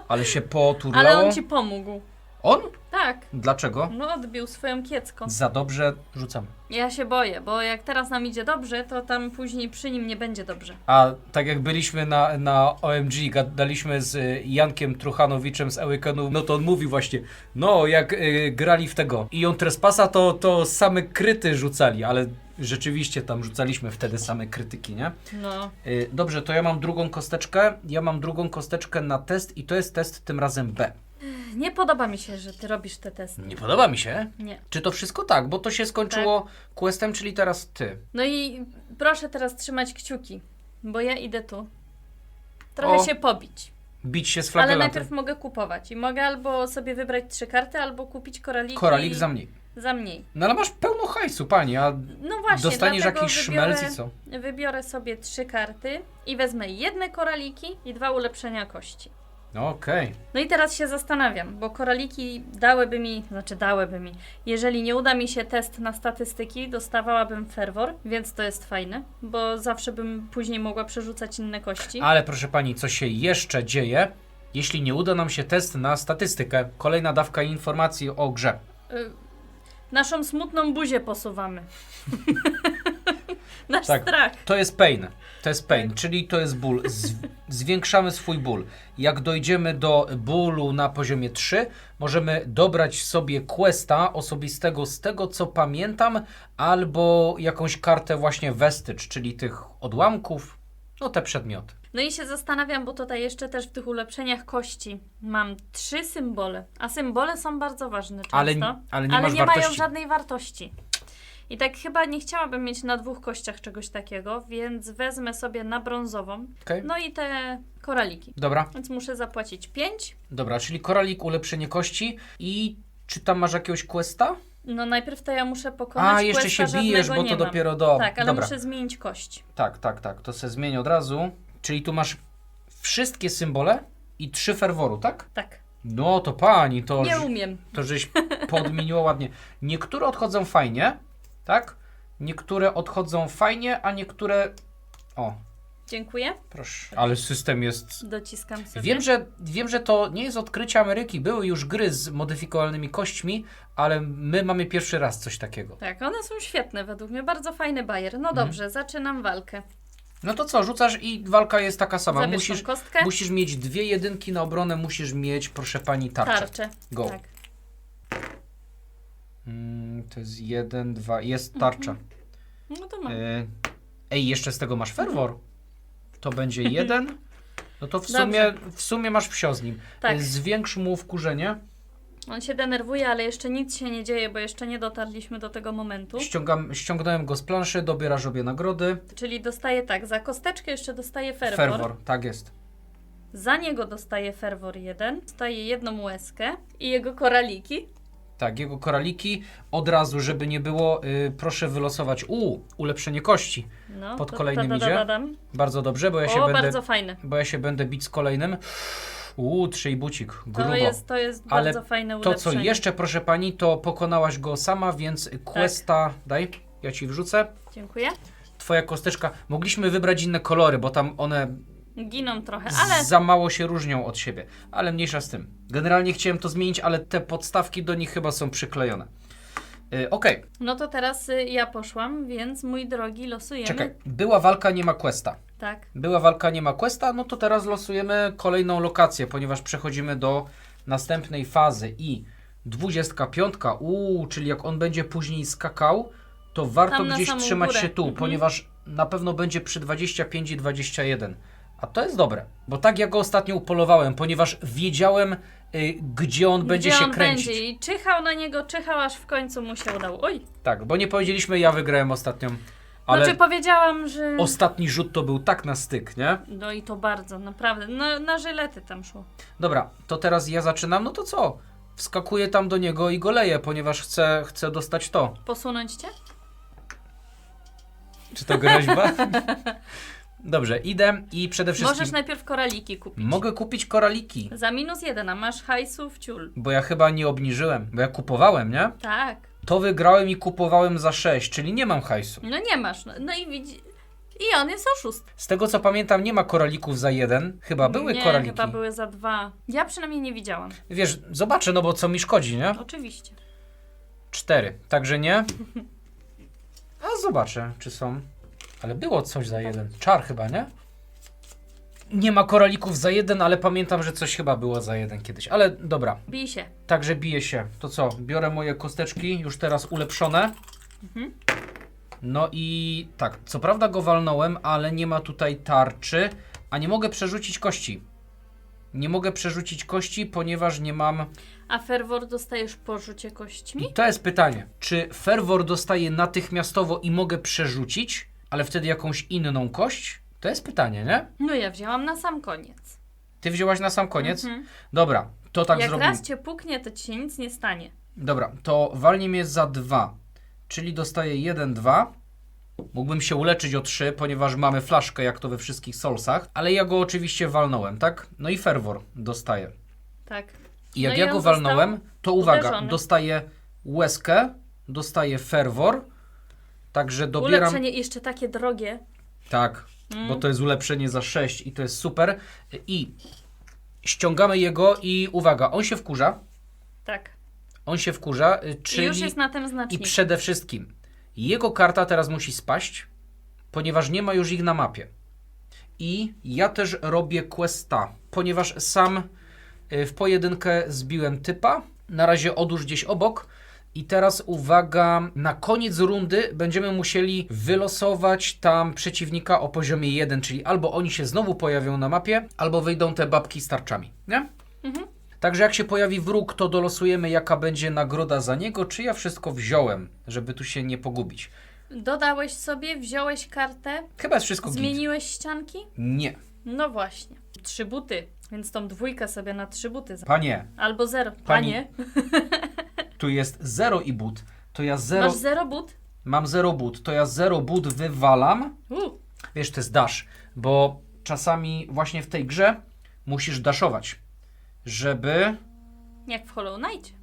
S1: Ale się poturlało.
S2: Ale on ci pomógł.
S1: On?
S2: Tak.
S1: Dlaczego?
S2: No odbił swoją kiecką.
S1: Za dobrze rzucam.
S2: Ja się boję, bo jak teraz nam idzie dobrze, to tam później przy nim nie będzie dobrze.
S1: A tak jak byliśmy na OMG, gadaliśmy z Jankiem Truchanowiczem z Awakenu, no to on mówi właśnie, no jak grali w tego i on Trespassa, to same kryty rzucali, ale rzeczywiście tam rzucaliśmy wtedy same krytyki, nie?
S2: No.
S1: Dobrze, to ja mam drugą kosteczkę. Ja mam drugą kosteczkę na test i to jest test tym razem B.
S2: Nie podoba mi się, że ty robisz te testy.
S1: Nie podoba mi się.
S2: Nie.
S1: Czy to wszystko tak? Bo to się skończyło questem, czyli teraz ty.
S2: No i proszę teraz trzymać kciuki, bo ja idę tu. Trochę
S1: O.
S2: się pobić.
S1: Bić się z
S2: Ale
S1: flagelantem.
S2: najpierw mogę kupować. I mogę albo sobie wybrać 3 karty, albo kupić koraliki.
S1: Koralik za mniej.
S2: Za mniej.
S1: No ale masz pełno hajsu, pani, a
S2: No właśnie,
S1: dostaniesz
S2: dlatego
S1: jakiś szmelc i co?
S2: Wybiorę sobie 3 karty i wezmę jedne koraliki i 2 ulepszenia kości.
S1: No okej.
S2: No i teraz się zastanawiam, bo koraliki dałyby mi, jeżeli nie uda mi się test na statystyki, dostawałabym fervor, więc to jest fajne, bo zawsze bym później mogła przerzucać inne kości.
S1: Ale proszę pani, co się jeszcze dzieje, jeśli nie uda nam się test na statystykę? Kolejna dawka informacji o grze.
S2: Naszą smutną buzię posuwamy. Nasz
S1: Tak.
S2: strach.
S1: To jest pain. To jest pain, czyli to jest ból. Zwiększamy swój ból. Jak dojdziemy do bólu na poziomie 3, możemy dobrać sobie questa osobistego z tego, co pamiętam, albo jakąś kartę właśnie vestige, czyli tych odłamków, no te przedmioty.
S2: No i się zastanawiam, bo tutaj jeszcze też w tych ulepszeniach kości mam 3 symbole, a symbole są bardzo ważne często,
S1: Ale nie masz
S2: mają
S1: wartości.
S2: żadnej wartości. I tak chyba nie chciałabym mieć na 2 kościach czegoś takiego, więc wezmę sobie na brązową,
S1: Okej.
S2: no i te koraliki.
S1: Dobra,
S2: Więc muszę zapłacić 5.
S1: dobra, czyli koralik, ulepszenie kości i czy tam masz jakiegoś questa?
S2: No najpierw to ja muszę pokonać
S1: A, jeszcze
S2: questa,
S1: się bijesz,
S2: żadnego
S1: bo
S2: nie
S1: to
S2: mam.
S1: dopiero do...
S2: Tak, ale
S1: Dobra.
S2: muszę zmienić kość.
S1: Tak, to se zmień od razu. Czyli tu masz wszystkie symbole i 3 ferworu, tak?
S2: Tak,
S1: No to pani,
S2: nie umiem.
S1: to żeś podmieniła ładnie. Niektóre odchodzą fajnie, tak? Niektóre odchodzą fajnie, a niektóre... O,
S2: Dziękuję.
S1: proszę. Ale system jest...
S2: Dociskam sobie.
S1: Wiem, że to nie jest odkrycie Ameryki. Były już gry z modyfikowalnymi kośćmi, ale my mamy pierwszy raz coś takiego.
S2: Tak, one są świetne według mnie, bardzo fajny bajer. No dobrze, zaczynam walkę.
S1: No to co, rzucasz i walka jest taka sama.
S2: Zabierz tą kostkę.
S1: Musisz mieć 2 jedynki na obronę, musisz mieć, proszę pani, tarczę. Go.
S2: Tak.
S1: To jest 1, 2, jest tarcza.
S2: No to mam.
S1: Ej, jeszcze z tego masz ferwor. To będzie 1. No to
S2: Dobrze.
S1: w sumie masz wsio z nim.
S2: Tak.
S1: Zwiększ mu wkurzenie.
S2: On się denerwuje, ale jeszcze nic się nie dzieje, bo jeszcze nie dotarliśmy do tego momentu.
S1: Ściągnąłem go z planszy, dobierasz obie nagrody.
S2: Czyli dostaje tak, za kosteczkę jeszcze dostaje ferwor.
S1: Ferwor, tak jest.
S2: Za niego dostaje ferwor 1, dostaje 1 łezkę i jego koraliki.
S1: Tak, jego koraliki. Od razu, żeby nie było, proszę wylosować ulepszenie kości.
S2: No,
S1: Pod kolejnym idzie.
S2: dadadam.
S1: Bardzo dobrze, bo
S2: Bardzo fajne.
S1: ja się będę bić z kolejnym. 3 bucik, grubo.
S2: To jest
S1: Ale
S2: bardzo fajne
S1: To,
S2: ulepszenie.
S1: co jeszcze, proszę pani, to pokonałaś go sama, więc questa, daj, ja ci wrzucę.
S2: Dziękuję.
S1: Twoja kosteczka, mogliśmy wybrać inne kolory, bo tam one
S2: Giną trochę, ale
S1: za mało się różnią od siebie, ale mniejsza z tym. Generalnie chciałem to zmienić, ale te podstawki do nich chyba są przyklejone. Okej,
S2: no to teraz ja poszłam, więc mój drogi losujemy.
S1: czekaj, była walka, nie ma questa.
S2: Tak.
S1: Była walka, nie ma questa, no to teraz losujemy kolejną lokację, ponieważ przechodzimy do następnej fazy i 25, czyli jak on będzie później skakał, to warto
S2: Tam na
S1: gdzieś
S2: samą
S1: trzymać
S2: górę.
S1: się tu, ponieważ na pewno będzie przy 25 i 21. A to jest dobre, bo tak ja go ostatnio upolowałem, ponieważ wiedziałem, gdzie on będzie
S2: Gdzie
S1: się
S2: on
S1: kręcić.
S2: będzie i czyhał na niego, aż w końcu mu się udało. Oj,
S1: Tak, bo nie powiedzieliśmy, ja wygrałem ostatnią, ale
S2: znaczy powiedziałam, że...
S1: ostatni rzut to był tak na styk, nie?
S2: No i to bardzo, naprawdę. No, na żylety tam szło.
S1: Dobra, to teraz ja zaczynam, no to co? Wskakuję tam do niego i go leję, ponieważ chcę dostać to.
S2: Posunąć cię?
S1: Czy to groźba? Dobrze, idę i przede wszystkim
S2: Możesz najpierw koraliki kupić.
S1: mogę kupić koraliki,
S2: Za -1, a masz hajsu w ciul.
S1: bo ja chyba nie obniżyłem, bo ja kupowałem, nie?
S2: Tak.
S1: To wygrałem i kupowałem za 6, czyli nie mam hajsu.
S2: No nie masz. No i widzi... I on jest oszust.
S1: Z tego co pamiętam, nie ma koralików za 1, chyba były
S2: nie,
S1: koraliki.
S2: chyba były za 2. Ja przynajmniej nie widziałam.
S1: Wiesz, zobaczę, no bo co mi szkodzi, nie?
S2: Oczywiście.
S1: 4, także nie? A zobaczę, czy są. Ale było coś za 1. Czar chyba, nie? Nie ma koralików za 1, ale pamiętam, że coś chyba było za 1 kiedyś. Ale dobra,
S2: Bij się.
S1: także bije się. To co? Biorę moje kosteczki, już teraz ulepszone. No i tak, co prawda go walnąłem, ale nie ma tutaj tarczy, a nie mogę przerzucić kości. Nie mogę przerzucić kości, ponieważ nie mam...
S2: A ferwor dostajesz po rzucie kośćmi?
S1: I to jest pytanie, czy ferwor dostaję natychmiastowo i mogę przerzucić, ale wtedy jakąś inną kość? To jest pytanie, nie?
S2: No ja wzięłam na sam koniec.
S1: Ty wzięłaś na sam koniec? Dobra, to tak
S2: Jak
S1: zrobimy.
S2: raz cię puknie, to ci się nic nie stanie.
S1: Dobra, to walnie mnie za 2, czyli dostaję 1, 2. Mógłbym się uleczyć o 3, ponieważ mamy flaszkę, jak to we wszystkich Soulsach, ale ja go oczywiście walnąłem, tak? No i ferwor dostaję.
S2: Tak.
S1: I jak
S2: No i
S1: ja
S2: on
S1: go walnąłem, to uwaga,
S2: uderzony.
S1: dostaję łezkę, dostaję ferwor, także dobieram...
S2: Ulepszenie jeszcze takie drogie.
S1: Tak, bo to jest ulepszenie za 6 i to jest super. I ściągamy jego i uwaga, on się wkurza.
S2: Tak.
S1: On się wkurza, czyli...
S2: I już jest na tym
S1: I
S2: znacznik.
S1: przede wszystkim jego karta teraz musi spaść, ponieważ nie ma już ich na mapie. I ja też robię questa, ponieważ sam w pojedynkę zbiłem typa. Na razie odłóż gdzieś obok. I teraz uwaga, na koniec rundy będziemy musieli wylosować tam przeciwnika o poziomie 1, czyli albo oni się znowu pojawią na mapie, albo wyjdą te babki z tarczami, nie? Także jak się pojawi wróg, to dolosujemy, jaka będzie nagroda za niego, czy ja wszystko wziąłem, żeby tu się nie pogubić.
S2: Dodałeś sobie, wziąłeś kartę,
S1: Chyba jest wszystko git.
S2: zmieniłeś ścianki?
S1: Nie.
S2: No właśnie. 3 buty, więc tą 2 sobie na 3 buty.
S1: Panie,
S2: Albo 0.
S1: Pani-
S2: Panie,
S1: tu jest 0 i but. To ja 0...
S2: masz 0 but?
S1: Mam 0 but. To ja 0 but wywalam. Wiesz, to jest dash, bo czasami właśnie w tej grze musisz daszować, żeby...
S2: Jak w Hollow Knight.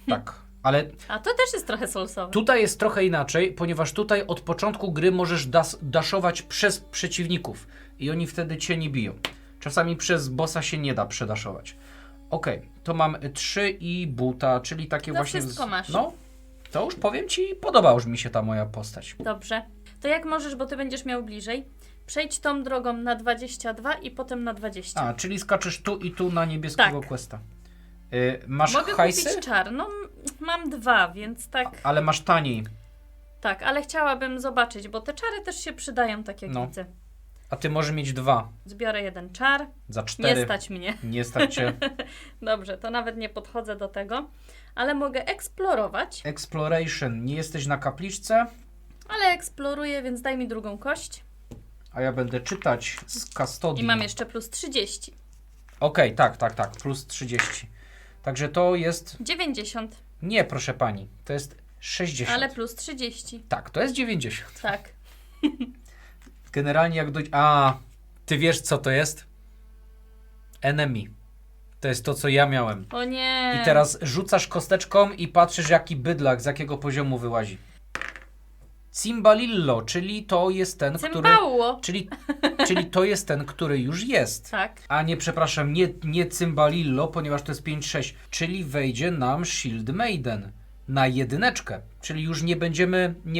S1: Tak, ale
S2: A to też jest trochę soulsowe.
S1: tutaj jest trochę inaczej, ponieważ tutaj od początku gry możesz daszować przez przeciwników i oni wtedy cię nie biją. Czasami przez bossa się nie da przedaszować. Okej, to mam 3 i buta, czyli takie
S2: To
S1: właśnie...
S2: wszystko masz.
S1: No, to już powiem ci, podoba już mi się ta moja postać.
S2: Dobrze. To jak możesz, bo ty będziesz miał bliżej, Przejdź tą drogą na 22 i potem na 20.
S1: A, czyli skaczesz tu i tu na niebieskiego
S2: Tak.
S1: questa. Masz
S2: Mogę
S1: hajsy?
S2: kupić czar. No, mam 2, więc tak.
S1: Ale masz taniej.
S2: Tak, ale chciałabym zobaczyć, bo te czary też się przydają, tak jak
S1: No.
S2: widzę.
S1: A ty możesz mieć 2.
S2: Zbiorę jeden czar.
S1: Za 4.
S2: Nie stać mnie.
S1: Nie stać cię.
S2: Dobrze, to nawet nie podchodzę do tego. Ale mogę eksplorować.
S1: Exploration. Nie jesteś na kapliczce,
S2: Ale eksploruję, więc daj mi drugą kość.
S1: a ja będę czytać z custody.
S2: I mam jeszcze plus 30.
S1: Okej, tak. Plus 30. Także to jest...
S2: 90.
S1: Nie, proszę pani. To jest 60.
S2: Ale plus 30.
S1: Tak, to jest 90.
S2: Tak.
S1: Generalnie jak dojdzie... A, ty wiesz co to jest? Enemy. To jest to, co ja miałem.
S2: O nie.
S1: I teraz rzucasz kosteczką i patrzysz, jaki bydlak, z jakiego poziomu wyłazi. Cymbalillo, czyli to jest ten, który...
S2: Cymbało.
S1: Czyli to jest ten, który już jest.
S2: Tak.
S1: A nie, przepraszam, nie Cymbalillo, ponieważ to jest 5-6. Czyli wejdzie nam Shield Maiden na 1. Czyli już nie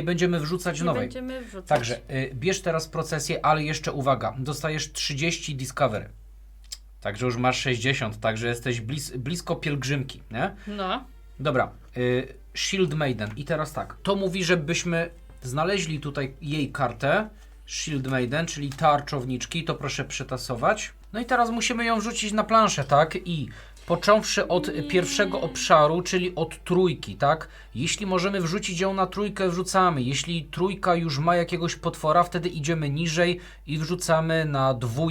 S1: będziemy wrzucać
S2: Nie
S1: nowej.
S2: będziemy wrzucać.
S1: Także bierz teraz procesję, ale jeszcze uwaga, dostajesz 30 Discovery. Także już masz 60, także jesteś blisko pielgrzymki, nie?
S2: No.
S1: Dobra, Shield Maiden. I teraz tak, to mówi, żebyśmy znaleźli tutaj jej kartę, Shield Maiden, czyli tarczowniczki, to proszę przetasować. No i teraz musimy ją wrzucić na planszę, tak? I począwszy od pierwszego obszaru, czyli od 3, tak? Jeśli możemy wrzucić ją na 3, wrzucamy. Jeśli 3 już ma jakiegoś potwora, wtedy idziemy niżej i wrzucamy na 2.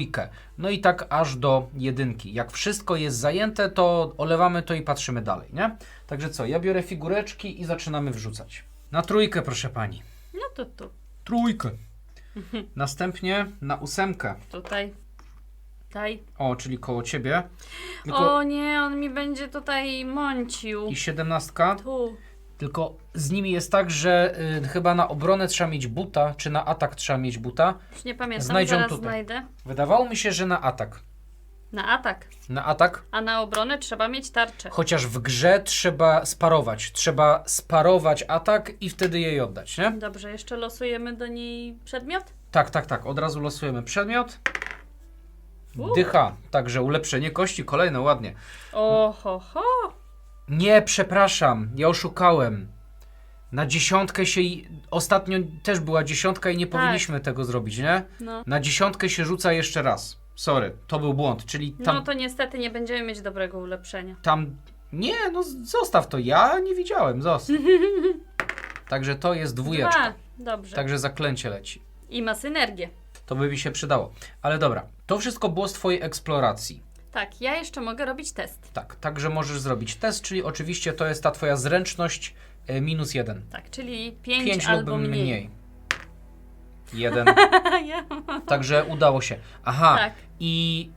S1: No i tak aż do 1. Jak wszystko jest zajęte, to olewamy to i patrzymy dalej, nie? Także co, ja biorę figureczki i zaczynamy wrzucać. Na 3, proszę pani.
S2: No to tu.
S1: 3. Następnie na 8.
S2: Tutaj. Tutaj.
S1: O, czyli koło ciebie. Tylko
S2: O nie, on mi będzie tutaj mącił.
S1: i 17.
S2: Tu.
S1: Tylko z nimi jest tak, że chyba na obronę trzeba mieć buta, czy na atak trzeba mieć buta.
S2: Już nie pamiętam,
S1: Znajdzią
S2: zaraz
S1: tutaj.
S2: znajdę.
S1: Wydawało mi się, że na atak.
S2: Na atak.
S1: Na atak,
S2: A na obronę trzeba mieć tarczę.
S1: chociaż w grze trzeba sparować. Trzeba sparować atak i wtedy jej oddać, nie?
S2: Dobrze, jeszcze losujemy do niej przedmiot?
S1: Tak. Od razu losujemy przedmiot. Dycha. Także ulepszenie kości, kolejne, ładnie.
S2: Oho.
S1: Nie, przepraszam, ja oszukałem. Na 10 się... Ostatnio też była 10 i nie powinniśmy tego zrobić, nie?
S2: No.
S1: Na 10 się rzuca jeszcze raz. Sorry, to był błąd, czyli tam...
S2: No to niestety nie będziemy mieć dobrego ulepszenia.
S1: Tam... Nie, no zostaw to, ja nie widziałem, zostaw. Także to jest 2.
S2: 2. Dobrze.
S1: Także zaklęcie leci.
S2: I ma synergię.
S1: To by mi się przydało. Ale dobra, to wszystko było z twojej eksploracji.
S2: Tak, ja jeszcze mogę robić test.
S1: Tak, także możesz zrobić test, czyli oczywiście to jest ta twoja zręczność -1.
S2: Tak, czyli 5
S1: 5
S2: albo
S1: lub
S2: mniej.
S1: 1.
S2: Ja.
S1: Także udało się. Aha,
S2: Tak.
S1: i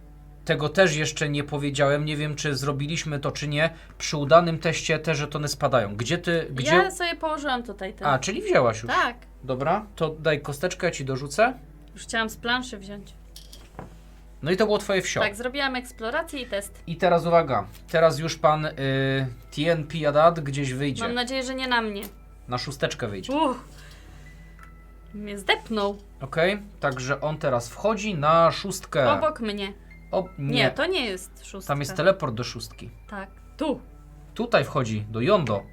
S1: tego też jeszcze nie powiedziałem, nie wiem czy zrobiliśmy to czy nie. Przy udanym teście te żetony spadają. Gdzie?
S2: Ja sobie położyłam tutaj ten.
S1: A, czyli wzięłaś już.
S2: Tak.
S1: Dobra, to daj kosteczkę, ja ci dorzucę.
S2: Już chciałam z planszy wziąć.
S1: No i to było twoje wsio.
S2: Tak, zrobiłam eksplorację i test.
S1: I teraz uwaga, teraz już pan Tien Piadad gdzieś wyjdzie.
S2: Mam nadzieję, że nie na mnie.
S1: Na 6 wyjdzie.
S2: Mnie zdepnął.
S1: Okej, także on teraz wchodzi na 6.
S2: Obok mnie. Nie, to nie jest 6.
S1: Tam jest teleport do 6.
S2: Tak. Tu.
S1: Tutaj wchodzi, do Yondo.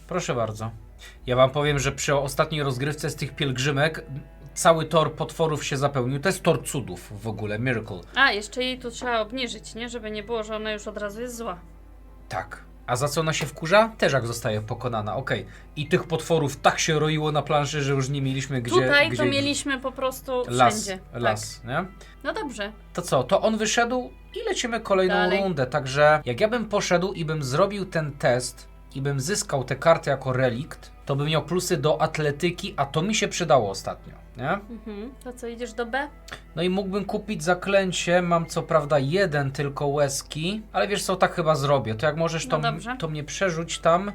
S1: Proszę bardzo. Ja wam powiem, że przy ostatniej rozgrywce z tych pielgrzymek cały tor potworów się zapełnił. To jest tor cudów w ogóle, Miracle.
S2: A, jeszcze jej tu trzeba obniżyć, nie? Żeby nie było, że ona już od razu jest zła.
S1: Tak. A za co ona się wkurza? Też jak zostaje pokonana, okej. I tych potworów tak się roiło na planszy, że już nie mieliśmy gdzie...
S2: Tutaj to mieliśmy po prostu wszędzie.
S1: Las,
S2: Tak.
S1: nie?
S2: No dobrze.
S1: To co, to on wyszedł i lecimy kolejną
S2: Dalej.
S1: rundę. Także jak ja bym poszedł i bym zrobił ten test i bym zyskał te karty jako relikt, to bym miał plusy do atletyki, a to mi się przydało ostatnio, nie?
S2: To co, idziesz do B?
S1: No i mógłbym kupić zaklęcie, mam co prawda 1 tylko łezki, ale wiesz co, tak chyba zrobię. To jak możesz,
S2: No dobrze.
S1: to mnie przerzuć tam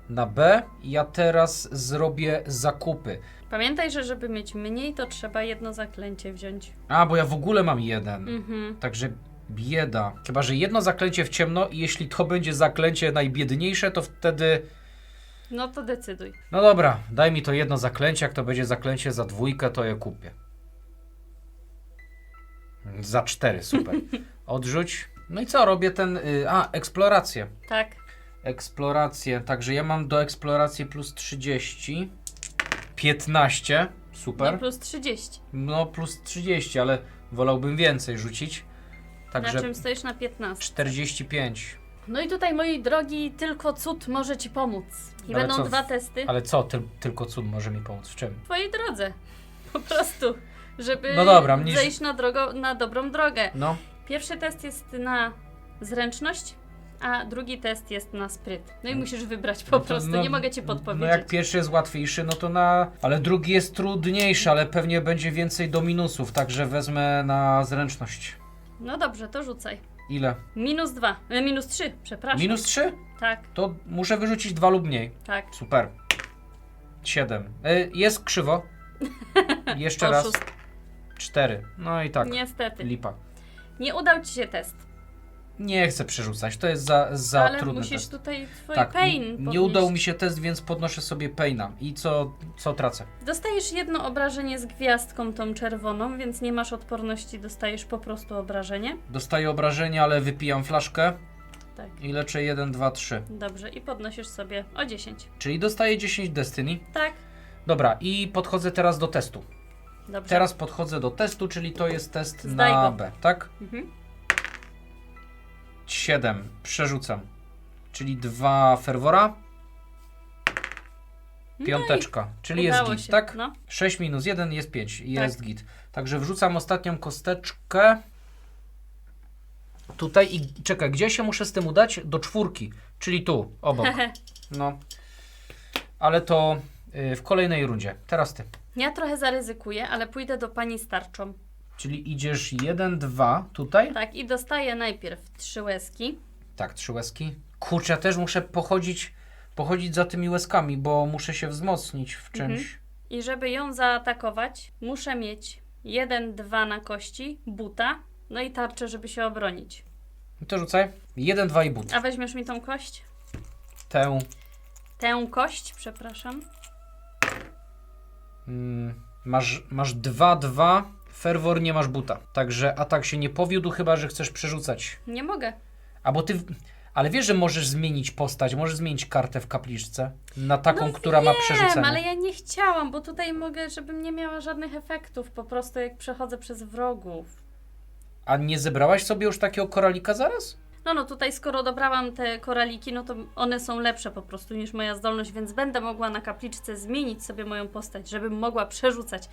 S1: na B. Ja teraz zrobię zakupy.
S2: Pamiętaj, że żeby mieć mniej, to trzeba jedno zaklęcie wziąć.
S1: A, bo ja w ogóle mam 1.
S2: Mhm.
S1: Także bieda. Chyba, że jedno zaklęcie w ciemno i jeśli to będzie zaklęcie najbiedniejsze, to wtedy...
S2: No to decyduj.
S1: No dobra, daj mi to jedno zaklęcie, jak to będzie zaklęcie za 2, to je kupię. Za 4, super. Odrzuć. No i co, robię ten... eksplorację.
S2: Tak.
S1: Eksplorację, także ja mam do eksploracji plus 30. 15, super.
S2: No plus 30.
S1: No plus 30, ale wolałbym więcej rzucić. Także
S2: Na czym stoisz na 15?
S1: 45.
S2: No i tutaj, moi drogi, tylko cud może ci pomóc. I
S1: Ale
S2: będą
S1: co?
S2: 2 testy
S1: Ale co, tylko cud może mi pomóc? W czym?
S2: w twojej drodze. Po prostu. Żeby
S1: No dobra,
S2: zejść na dobrą drogę.
S1: No,
S2: Pierwszy test jest na zręczność, a drugi test jest na spryt. No i musisz wybrać po prostu, nie mogę ci podpowiedzieć.
S1: No jak pierwszy jest łatwiejszy, no to ale drugi jest trudniejszy, ale pewnie będzie więcej do minusów, także wezmę na zręczność.
S2: No dobrze, to rzucaj.
S1: Ile?
S2: Minus 3, przepraszam.
S1: Minus 3?
S2: Tak,
S1: To muszę wyrzucić 2 lub mniej.
S2: tak.
S1: Super. 7. Jest krzywo. Jeszcze raz.
S2: Oszust.
S1: 4. No i tak.
S2: Niestety.
S1: Lipa.
S2: Nie udał ci się test.
S1: Nie chcę przerzucać, to jest za
S2: Ale
S1: trudny
S2: musisz
S1: test.
S2: tutaj twój
S1: Tak,
S2: pain
S1: nie
S2: podnieść.
S1: udał mi się test, więc podnoszę sobie paina. I co tracę?
S2: Dostajesz jedno obrażenie z gwiazdką tą czerwoną, więc nie masz odporności, dostajesz po prostu obrażenie.
S1: Dostaję obrażenia, ale wypijam flaszkę
S2: Tak.
S1: i leczę 1, 2, 3.
S2: Dobrze, i podnosisz sobie o 10.
S1: Czyli dostaję 10 Destiny.
S2: Tak,
S1: Dobra, i podchodzę teraz do testu.
S2: dobrze.
S1: Teraz podchodzę do testu, czyli to jest test
S2: Zdaj
S1: na
S2: go.
S1: B, tak?
S2: Mhm.
S1: 7. Przerzucam. Czyli 2 ferwora. Piąteczka, czyli jest
S2: Udało
S1: git,
S2: się.
S1: tak?
S2: No.
S1: 6 minus 1 jest 5 i
S2: Tak.
S1: jest git. Także wrzucam ostatnią kosteczkę. Tutaj i czekaj, gdzie się muszę z tym udać? Do 4, czyli tu, obok. No. Ale to w kolejnej rundzie. Teraz ty.
S2: Ja trochę zaryzykuję, ale pójdę do pani z tarczą.
S1: Czyli idziesz 1, 2 tutaj.
S2: Tak, i dostaję najpierw 3 łezki.
S1: Tak, 3 łezki. Kurczę, ja też muszę pochodzić za tymi łezkami, bo muszę się wzmocnić w czymś.
S2: I żeby ją zaatakować, muszę mieć 1, 2 na kości, buta, no i tarczę, żeby się obronić.
S1: To rzucaj. 1, 2 i but.
S2: A weźmiesz mi tą kość?
S1: Tę.
S2: Tę kość, przepraszam.
S1: Masz 2, 2. Ferwor, nie masz buta. Także atak się nie powiódł, chyba że chcesz przerzucać.
S2: Nie mogę.
S1: Ale wiesz, że możesz zmienić postać, możesz zmienić kartę w kapliczce na taką, która ma przerzucenie.
S2: Wiem, ale ja nie chciałam, bo tutaj mogę, żebym nie miała żadnych efektów, po prostu jak przechodzę przez wrogów.
S1: A nie zebrałaś sobie już takiego koralika zaraz?
S2: No tutaj skoro dobrałam te koraliki, no to one są lepsze po prostu niż moja zdolność, więc będę mogła na kapliczce zmienić sobie moją postać, żebym mogła przerzucać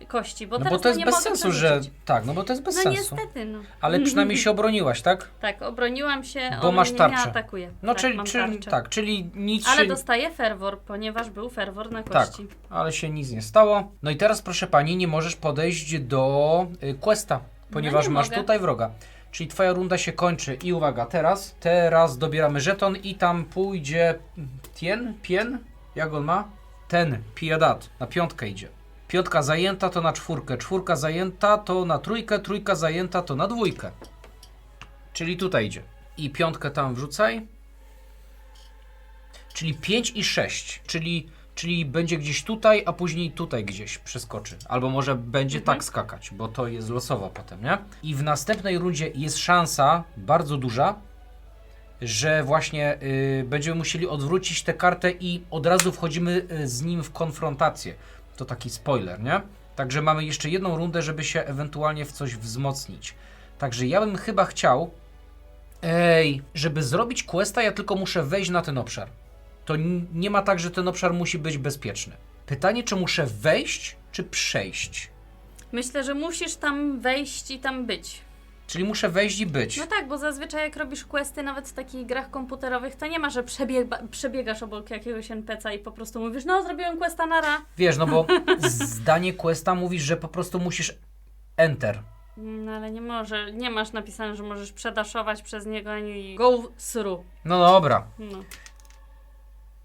S2: kości, bo
S1: No
S2: teraz
S1: bo to jest
S2: nie
S1: bez
S2: mogę
S1: sensu,
S2: przerzucić.
S1: że... Tak, no bo to jest bez
S2: No
S1: sensu.
S2: niestety, no.
S1: Ale przynajmniej się obroniłaś, tak?
S2: Tak, obroniłam się,
S1: Bo
S2: on
S1: masz
S2: mnie
S1: tarczę.
S2: nie atakuje.
S1: No
S2: tak,
S1: czyli,
S2: mam
S1: czyli
S2: tarczę.
S1: tak, czyli nic
S2: Ale
S1: się...
S2: dostaję ferwor, ponieważ był ferwor na
S1: Tak,
S2: kości.
S1: ale się nic nie stało. No i teraz, proszę pani, nie możesz podejść do questa, ponieważ
S2: nie
S1: masz
S2: mogę.
S1: tutaj wroga. Czyli twoja runda się kończy i uwaga, teraz dobieramy żeton i tam pójdzie Pien, jak on ma? Piadat, na 5 idzie. 5 zajęta to na 4, 4 zajęta to na 3, 3 zajęta to na 2. Czyli tutaj idzie. I 5 tam wrzucaj. Czyli 5 i 6, czyli będzie gdzieś tutaj, a później tutaj gdzieś przeskoczy. Albo może będzie tak skakać, bo to jest losowa potem, nie? I w następnej rundzie jest szansa bardzo duża, że właśnie będziemy musieli odwrócić tę kartę i od razu wchodzimy z nim w konfrontację. To taki spoiler, nie? Także mamy jeszcze jedną rundę, żeby się ewentualnie w coś wzmocnić. Także ja bym chyba chciał... żeby zrobić questa, ja tylko muszę wejść na ten obszar. To nie ma tak, że ten obszar musi być bezpieczny. Pytanie, czy muszę wejść, czy przejść?
S2: Myślę, że musisz tam wejść i tam być.
S1: Czyli muszę wejść i być.
S2: No tak, bo zazwyczaj jak robisz questy, nawet w takich grach komputerowych, to nie ma, że przebiegasz obok jakiegoś NPC-a i po prostu mówisz, no zrobiłem questa, nara.
S1: Wiesz, no bo zdanie questa mówisz, że po prostu musisz enter.
S2: No ale nie masz napisane, że możesz przedaszować przez niego ani go through.
S1: No dobra.
S2: No.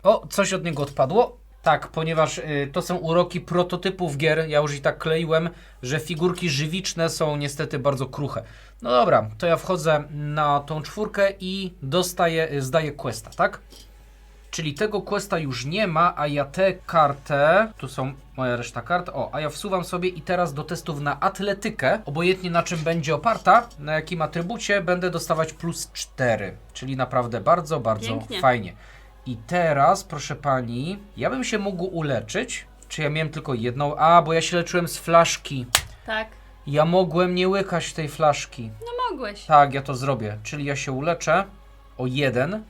S1: O, coś od niego odpadło. Tak, ponieważ to są uroki prototypów gier. Ja już i tak kleiłem, że figurki żywiczne są niestety bardzo kruche. No dobra, to ja wchodzę na tą 4 i zdaję questa, tak? Czyli tego questa już nie ma, a ja tę kartę, tu są moja reszta kart, a ja wsuwam sobie i teraz do testów na atletykę, obojętnie na czym będzie oparta, na jakim atrybucie, będę dostawać +4, czyli naprawdę bardzo, bardzo
S2: Pięknie.
S1: fajnie. I teraz, proszę pani, ja bym się mógł uleczyć, czy ja miałem tylko jedną, bo ja się leczyłem z flaszki,
S2: Tak.
S1: ja mogłem nie łykać tej flaszki.
S2: No mogłeś.
S1: Tak, ja to zrobię, czyli ja się uleczę o 1.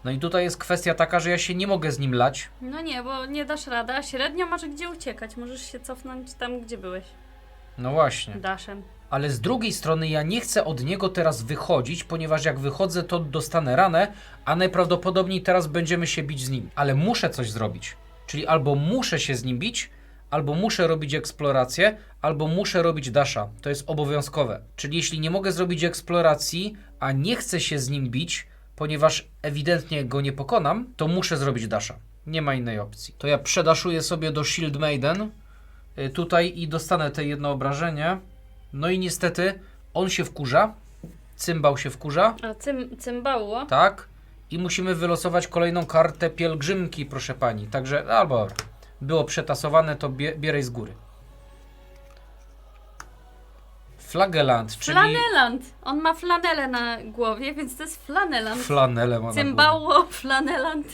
S1: No i tutaj jest kwestia taka, że ja się nie mogę z nim lać.
S2: No nie, bo nie dasz rady, a średnio masz gdzie uciekać. Możesz się cofnąć tam, gdzie byłeś.
S1: No właśnie.
S2: Daszem.
S1: Ale z drugiej strony ja nie chcę od niego teraz wychodzić, ponieważ jak wychodzę, to dostanę ranę, a najprawdopodobniej teraz będziemy się bić z nim. Ale muszę coś zrobić. Czyli albo muszę się z nim bić, albo muszę robić eksplorację, albo muszę robić dasha. To jest obowiązkowe. Czyli jeśli nie mogę zrobić eksploracji, a nie chcę się z nim bić, ponieważ ewidentnie go nie pokonam, to muszę zrobić dasha. Nie ma innej opcji. To ja przedaszuję sobie do Shield Maiden tutaj i dostanę te jedno obrażenie. No i niestety on się wkurza, cymbał się wkurza,
S2: A cymbałło?
S1: tak? I musimy wylosować kolejną kartę pielgrzymki, proszę pani. Także, albo było przetasowane, to bieraj z góry. Flagelant, czyli...
S2: Flaneland. On ma flanelę na głowie, więc to jest flaneland.
S1: Flanelę ma na głowie.
S2: Cymbałło, flaneland.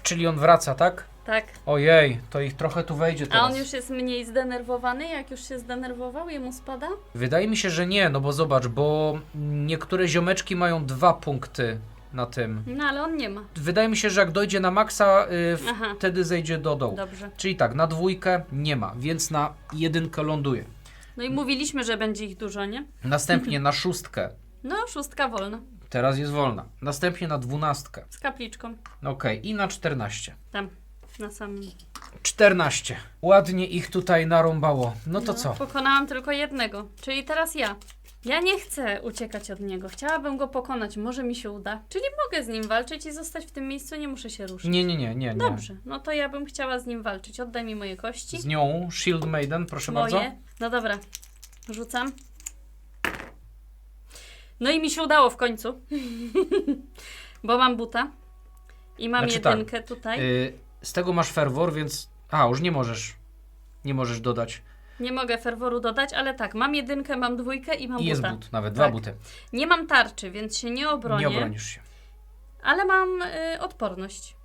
S1: Czyli on wraca, tak?
S2: Tak.
S1: Ojej, to ich trochę tu wejdzie teraz.
S2: A on już jest mniej zdenerwowany? Jak już się zdenerwował, jemu spada?
S1: Wydaje mi się, że nie, no bo zobacz, bo niektóre ziomeczki mają 2 punkty na tym.
S2: No ale on nie ma.
S1: Wydaje mi się, że jak dojdzie na maksa,
S2: Aha.
S1: wtedy zejdzie do dołu.
S2: Dobrze.
S1: Czyli tak, na 2 nie ma, więc na 1 ląduje.
S2: No i mówiliśmy, że będzie ich dużo, nie?
S1: Następnie na 6.
S2: No, 6 wolna.
S1: Teraz jest wolna. Następnie na 12.
S2: Z kapliczką.
S1: Okej, i na 14.
S2: Tam, na samym.
S1: 14. Ładnie ich tutaj narąbało. No to co?
S2: Pokonałam tylko jednego, czyli teraz ja. Ja nie chcę uciekać od niego. Chciałabym go pokonać. Może mi się uda. Czyli mogę z nim walczyć i zostać w tym miejscu, nie muszę się ruszyć.
S1: Nie.
S2: Dobrze, no to ja bym chciała z nim walczyć. Oddaj mi moje kości.
S1: Z nią Shield Maiden, proszę
S2: Moje.
S1: bardzo.
S2: No dobra, rzucam. No i mi się udało w końcu. Bo mam buta. I mam
S1: Znaczy tak,
S2: jedynkę tutaj.
S1: Z tego masz fervor, więc... już nie możesz. Nie możesz dodać.
S2: Nie mogę ferworu dodać, ale tak, mam jedynkę, mam dwójkę i mam
S1: I
S2: buta.
S1: jest but, nawet
S2: Tak.
S1: 2 buty.
S2: Nie mam tarczy, więc się nie obronię.
S1: Nie obronisz się.
S2: Ale mam odporność.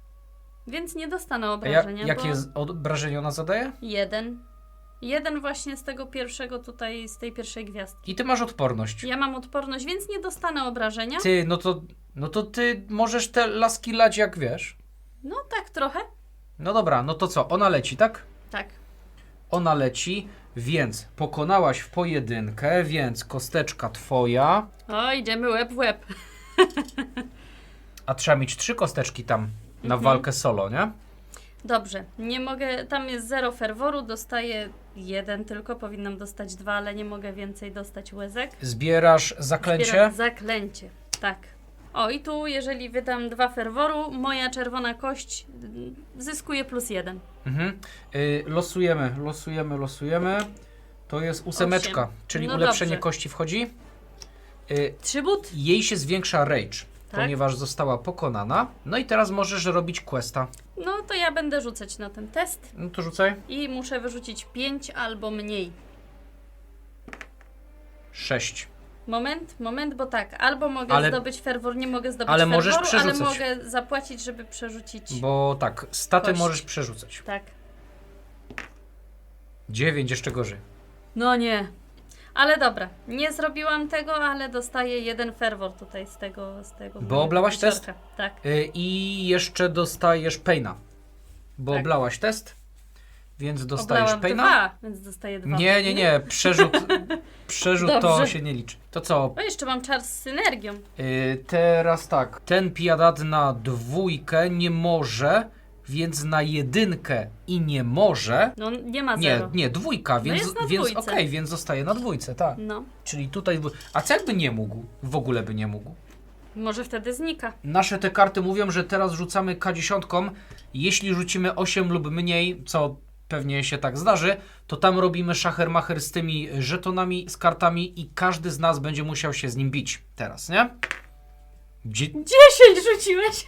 S2: Więc nie dostanę
S1: A
S2: obrażenia.
S1: jakie
S2: bo
S1: obrażenie ona zadaje?
S2: 1. 1 właśnie z tego pierwszego tutaj, z tej pierwszej gwiazdki.
S1: I ty masz odporność.
S2: Ja mam odporność, więc nie dostanę obrażenia.
S1: Ty, no to ty możesz te laski lać jak wiesz.
S2: No tak trochę.
S1: No dobra, no to co? Ona leci, tak?
S2: Tak.
S1: Ona leci, więc pokonałaś w pojedynkę, więc kosteczka twoja.
S2: O, idziemy łeb w łeb.
S1: A trzeba mieć 3 kosteczki tam na walkę solo, nie?
S2: Dobrze, nie mogę, tam jest 0 ferworu, dostaję 1 tylko, powinnam dostać 2, ale nie mogę więcej dostać łezek.
S1: Zbierasz zaklęcie.
S2: Zbieram zaklęcie, tak. O i tu, jeżeli wydam 2 ferworu, moja czerwona kość zyskuje +1.
S1: Mhm. Losujemy. To jest 8,
S2: 8.
S1: czyli
S2: No
S1: ulepszenie
S2: dobrze.
S1: kości wchodzi.
S2: 3 but?
S1: Jej się zwiększa rage,
S2: Tak.
S1: ponieważ została pokonana. No i teraz możesz robić questa.
S2: No to ja będę rzucać na ten test
S1: No to rzucaj.
S2: i muszę wyrzucić 5 albo mniej.
S1: 6.
S2: Moment, bo tak, albo mogę
S1: Ale-
S2: zdobyć ferwor, nie mogę zdobyć
S1: ale
S2: ferworu,
S1: możesz
S2: ale
S1: przerzucać.
S2: mogę zapłacić, żeby przerzucić.
S1: Bo tak, staty
S2: Kość.
S1: możesz przerzucać.
S2: Tak.
S1: 9 jeszcze gorzej.
S2: No nie. Ale dobra, nie zrobiłam tego, ale dostaję 1 ferwor tutaj z tego.
S1: Bo oblałaś test?
S2: wisiorka. Tak.
S1: I jeszcze dostajesz paina. Bo
S2: Tak.
S1: oblałaś test, więc dostajesz
S2: Oblałam
S1: paina.
S2: 2, więc dostaję 2.
S1: Nie. Przerzut to
S2: Dobrze.
S1: się nie liczy. To co?
S2: O, jeszcze mam czar z synergią.
S1: Teraz tak. Ten piadat na 2 nie może, więc na 1 i nie może.
S2: No nie ma 0.
S1: Nie, 2, więc,
S2: jest na
S1: więc
S2: dwójce.
S1: okej, więc zostaje na 2, tak.
S2: No,
S1: Czyli tutaj. A co jakby nie mógł? W ogóle by nie mógł.
S2: może wtedy znika.
S1: Nasze te karty mówią, że teraz rzucamy K10. Jeśli rzucimy 8 lub mniej, co pewnie się tak zdarzy, to tam robimy szacher-macher z tymi żetonami, z kartami i każdy z nas będzie musiał się z nim bić teraz, nie?
S2: 10 rzuciłeś!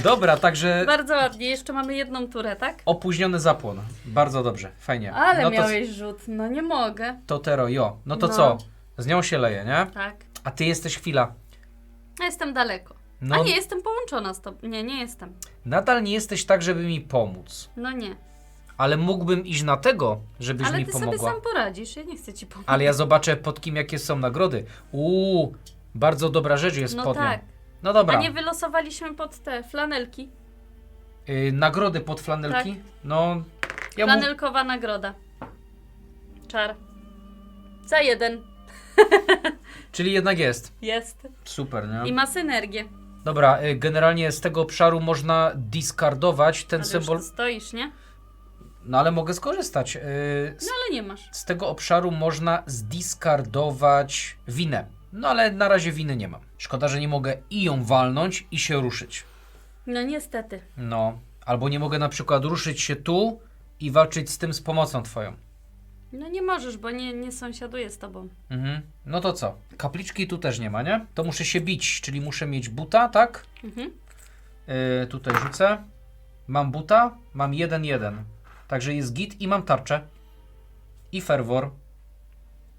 S1: Dobra, także
S2: Bardzo ładnie, jeszcze mamy jedną turę, tak?
S1: opóźniony zapłon. Bardzo dobrze, fajnie.
S2: Ale
S1: no
S2: miałeś rzut, no nie mogę.
S1: To Tero, jo. No to
S2: No.
S1: co? Z nią się leje, nie?
S2: Tak.
S1: A ty jesteś chwila.
S2: Ja jestem daleko.
S1: No,
S2: A nie, jestem połączona z tobą. Nie, nie jestem.
S1: nadal nie jesteś tak, żeby mi pomóc.
S2: No nie.
S1: Ale mógłbym iść na tego, żebyś
S2: Ale
S1: mi
S2: ty
S1: pomogła.
S2: sobie sam poradzisz, ja nie chcę ci pomóc.
S1: Ale ja zobaczę pod kim jakie są nagrody. Bardzo dobra rzecz jest
S2: No
S1: pod nią.
S2: tak.
S1: No dobra.
S2: A nie wylosowaliśmy pod te flanelki?
S1: Nagrody pod flanelki?
S2: Tak.
S1: No, ja mu...
S2: Flanelkowa nagroda. Czar. Za 1.
S1: Czyli jednak jest.
S2: Jest.
S1: Super, nie?
S2: I ma synergię.
S1: Dobra, generalnie z tego obszaru można discardować ten
S2: Ale
S1: symbol.
S2: już tu stoisz, nie?
S1: No ale mogę skorzystać.
S2: No ale nie masz.
S1: Z tego obszaru można zdiskardować winę. No ale na razie winy nie mam. Szkoda, że nie mogę i ją walnąć i się ruszyć.
S2: No niestety.
S1: No, albo nie mogę na przykład ruszyć się tu i walczyć z tym z pomocą twoją.
S2: No nie możesz, bo nie sąsiaduję z tobą.
S1: Mhm. No to co? Kapliczki tu też nie ma, nie? To muszę się bić, czyli muszę mieć buta, tak?
S2: Mhm.
S1: Tutaj rzucę. Mam buta, mam 1-1. Także jest git i mam tarczę. I fervor.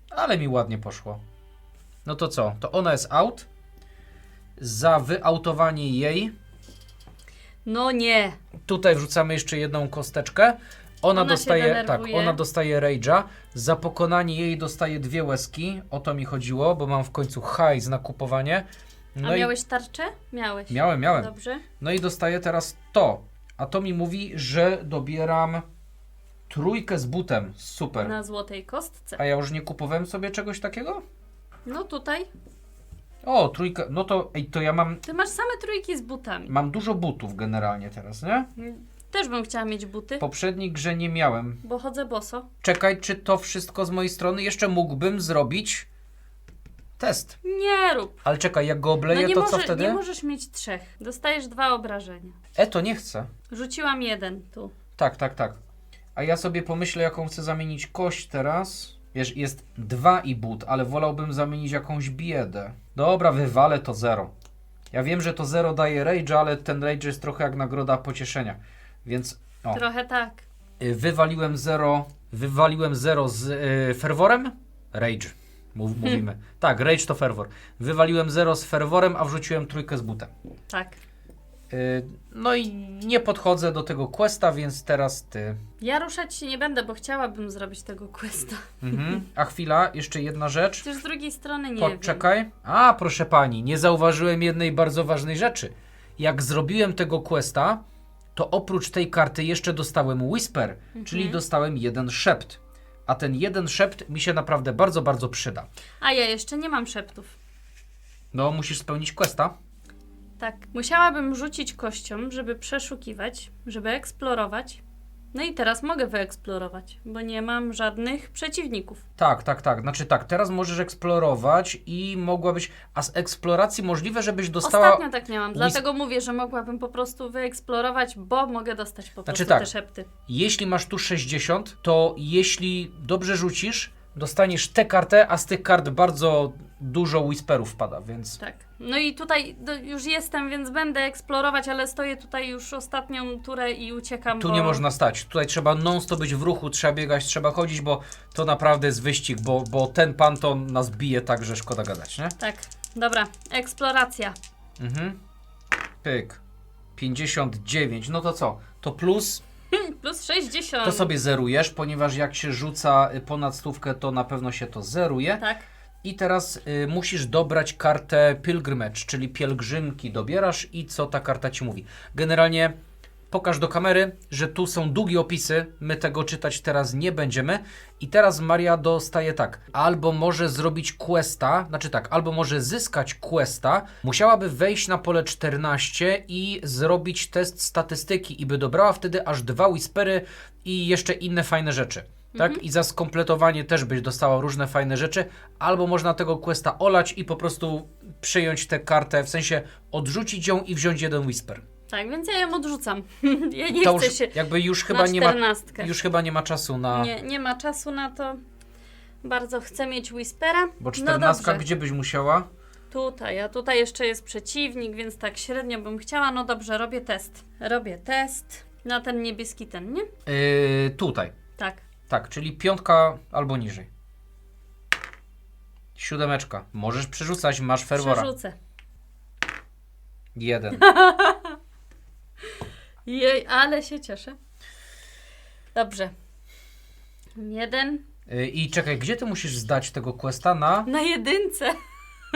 S1: Ale mi ładnie poszło. No to co? To ona jest out. Za wyautowanie jej
S2: No nie.
S1: tutaj wrzucamy jeszcze jedną kosteczkę. Ona
S2: Ona się
S1: dostaje, tak,
S2: denerwuje.
S1: ona dostaje rage'a. Za pokonanie jej dostaje 2 łezki. O to mi chodziło, bo mam w końcu hajs na kupowanie. No
S2: A
S1: i
S2: miałeś tarczę? Miałeś.
S1: miałem.
S2: Dobrze.
S1: No i dostaję teraz to. A to mi mówi, że dobieram 3 z butem. Super.
S2: Na złotej kostce.
S1: A ja już nie kupowałem sobie czegoś takiego?
S2: No tutaj.
S1: O, 3. No to, to ja
S2: Ty masz same trójki z butami.
S1: mam dużo butów generalnie teraz, nie?
S2: Też bym chciała mieć buty,
S1: W poprzedniej grze nie miałem.
S2: bo chodzę boso.
S1: Czekaj, czy to wszystko z mojej strony? Jeszcze mógłbym zrobić test.
S2: Nie rób.
S1: Ale czekaj, jak go obleję,
S2: No nie,
S1: to co wtedy?
S2: nie możesz mieć 3. Dostajesz 2 obrażenia.
S1: To nie chcę.
S2: Rzuciłam 1 tu.
S1: Tak. A ja sobie pomyślę, jaką chcę zamienić kość teraz. Wiesz, jest 2 i but, ale wolałbym zamienić jakąś biedę. Dobra, wywalę to 0. Ja wiem, że to 0 daje rage, ale ten rage jest trochę jak nagroda pocieszenia. Więc o,
S2: Trochę tak.
S1: wywaliłem 0 z ferworem. Rage. Mówimy. Tak, rage to fervor. Wywaliłem 0 z ferworem, a wrzuciłem 3 z butem.
S2: Tak.
S1: No i nie podchodzę do tego questa, więc teraz ty.
S2: Ja ruszać się nie będę, bo chciałabym zrobić tego questa.
S1: Mhm. A chwila, jeszcze jedna rzecz.
S2: Chociaż z drugiej strony nie
S1: Poczekaj. A, proszę pani, nie zauważyłem jednej bardzo ważnej rzeczy. Jak zrobiłem tego questa, to oprócz tej karty jeszcze dostałem Whisper, czyli dostałem 1 szept. A ten 1 szept mi się naprawdę bardzo, bardzo przyda.
S2: A ja jeszcze nie mam szeptów.
S1: No, musisz spełnić questa.
S2: Tak. Musiałabym rzucić kością, żeby przeszukiwać, żeby eksplorować. No i teraz mogę wyeksplorować, bo nie mam żadnych przeciwników.
S1: Tak. Znaczy tak, teraz możesz eksplorować i mogłabyś... A z eksploracji możliwe, żebyś dostała...
S2: Ostatnio tak miałam, dlatego mówię, że mogłabym po prostu wyeksplorować, bo mogę dostać po prostu
S1: tak.
S2: te szepty.
S1: Jeśli masz tu 60, to jeśli dobrze rzucisz, dostaniesz tę kartę, a z tych kart bardzo dużo whisperów wpada, więc...
S2: Tak. No i tutaj już jestem, więc będę eksplorować, ale stoję tutaj już ostatnią turę i uciekam.
S1: Tu
S2: bo...
S1: nie można stać. Tutaj trzeba non-stop być w ruchu, trzeba biegać, trzeba chodzić, bo to naprawdę jest wyścig, bo ten pan to nas bije tak, że szkoda gadać, nie?
S2: Tak. Dobra. Eksploracja.
S1: Pyk. 59. No to co? To plus...
S2: Plus 60.
S1: To sobie zerujesz, ponieważ jak się rzuca ponad 100, to na pewno się to zeruje.
S2: Tak.
S1: I teraz musisz dobrać kartę Pilgrimage, czyli pielgrzymki dobierasz i co ta karta ci mówi. Generalnie pokaż do kamery, że tu są długie opisy, my tego czytać teraz nie będziemy. I teraz Maria dostaje tak, albo może zrobić questa, znaczy tak, albo może zyskać questa, musiałaby wejść na pole 14 i zrobić test statystyki i by dobrała wtedy aż 2 whispery i jeszcze inne fajne rzeczy. Tak? I za skompletowanie też byś dostała różne fajne rzeczy, albo można tego questa olać i po prostu przyjąć tę kartę, w sensie odrzucić ją i wziąć 1 whisper.
S2: Tak, więc ja ją odrzucam. Ja nie
S1: To
S2: chcę
S1: już,
S2: się
S1: jakby już
S2: na
S1: chyba nie ma,
S2: 14.
S1: już chyba nie ma czasu na...
S2: Nie ma czasu na to. Bardzo chcę mieć Whispera.
S1: Bo 14
S2: no dobrze.
S1: gdzie byś musiała?
S2: Tutaj, a tutaj jeszcze jest przeciwnik, więc tak średnio bym chciała. No dobrze, robię test. Robię test na ten niebieski ten, nie?
S1: Tutaj.
S2: Tak.
S1: Tak, czyli 5 albo niżej. 7. Możesz przerzucać, masz ferwora.
S2: Przerzucę.
S1: 1.
S2: Jej, ale się cieszę. Dobrze. 1.
S1: I czekaj, gdzie ty musisz zdać tego questa?
S2: Na jedynce.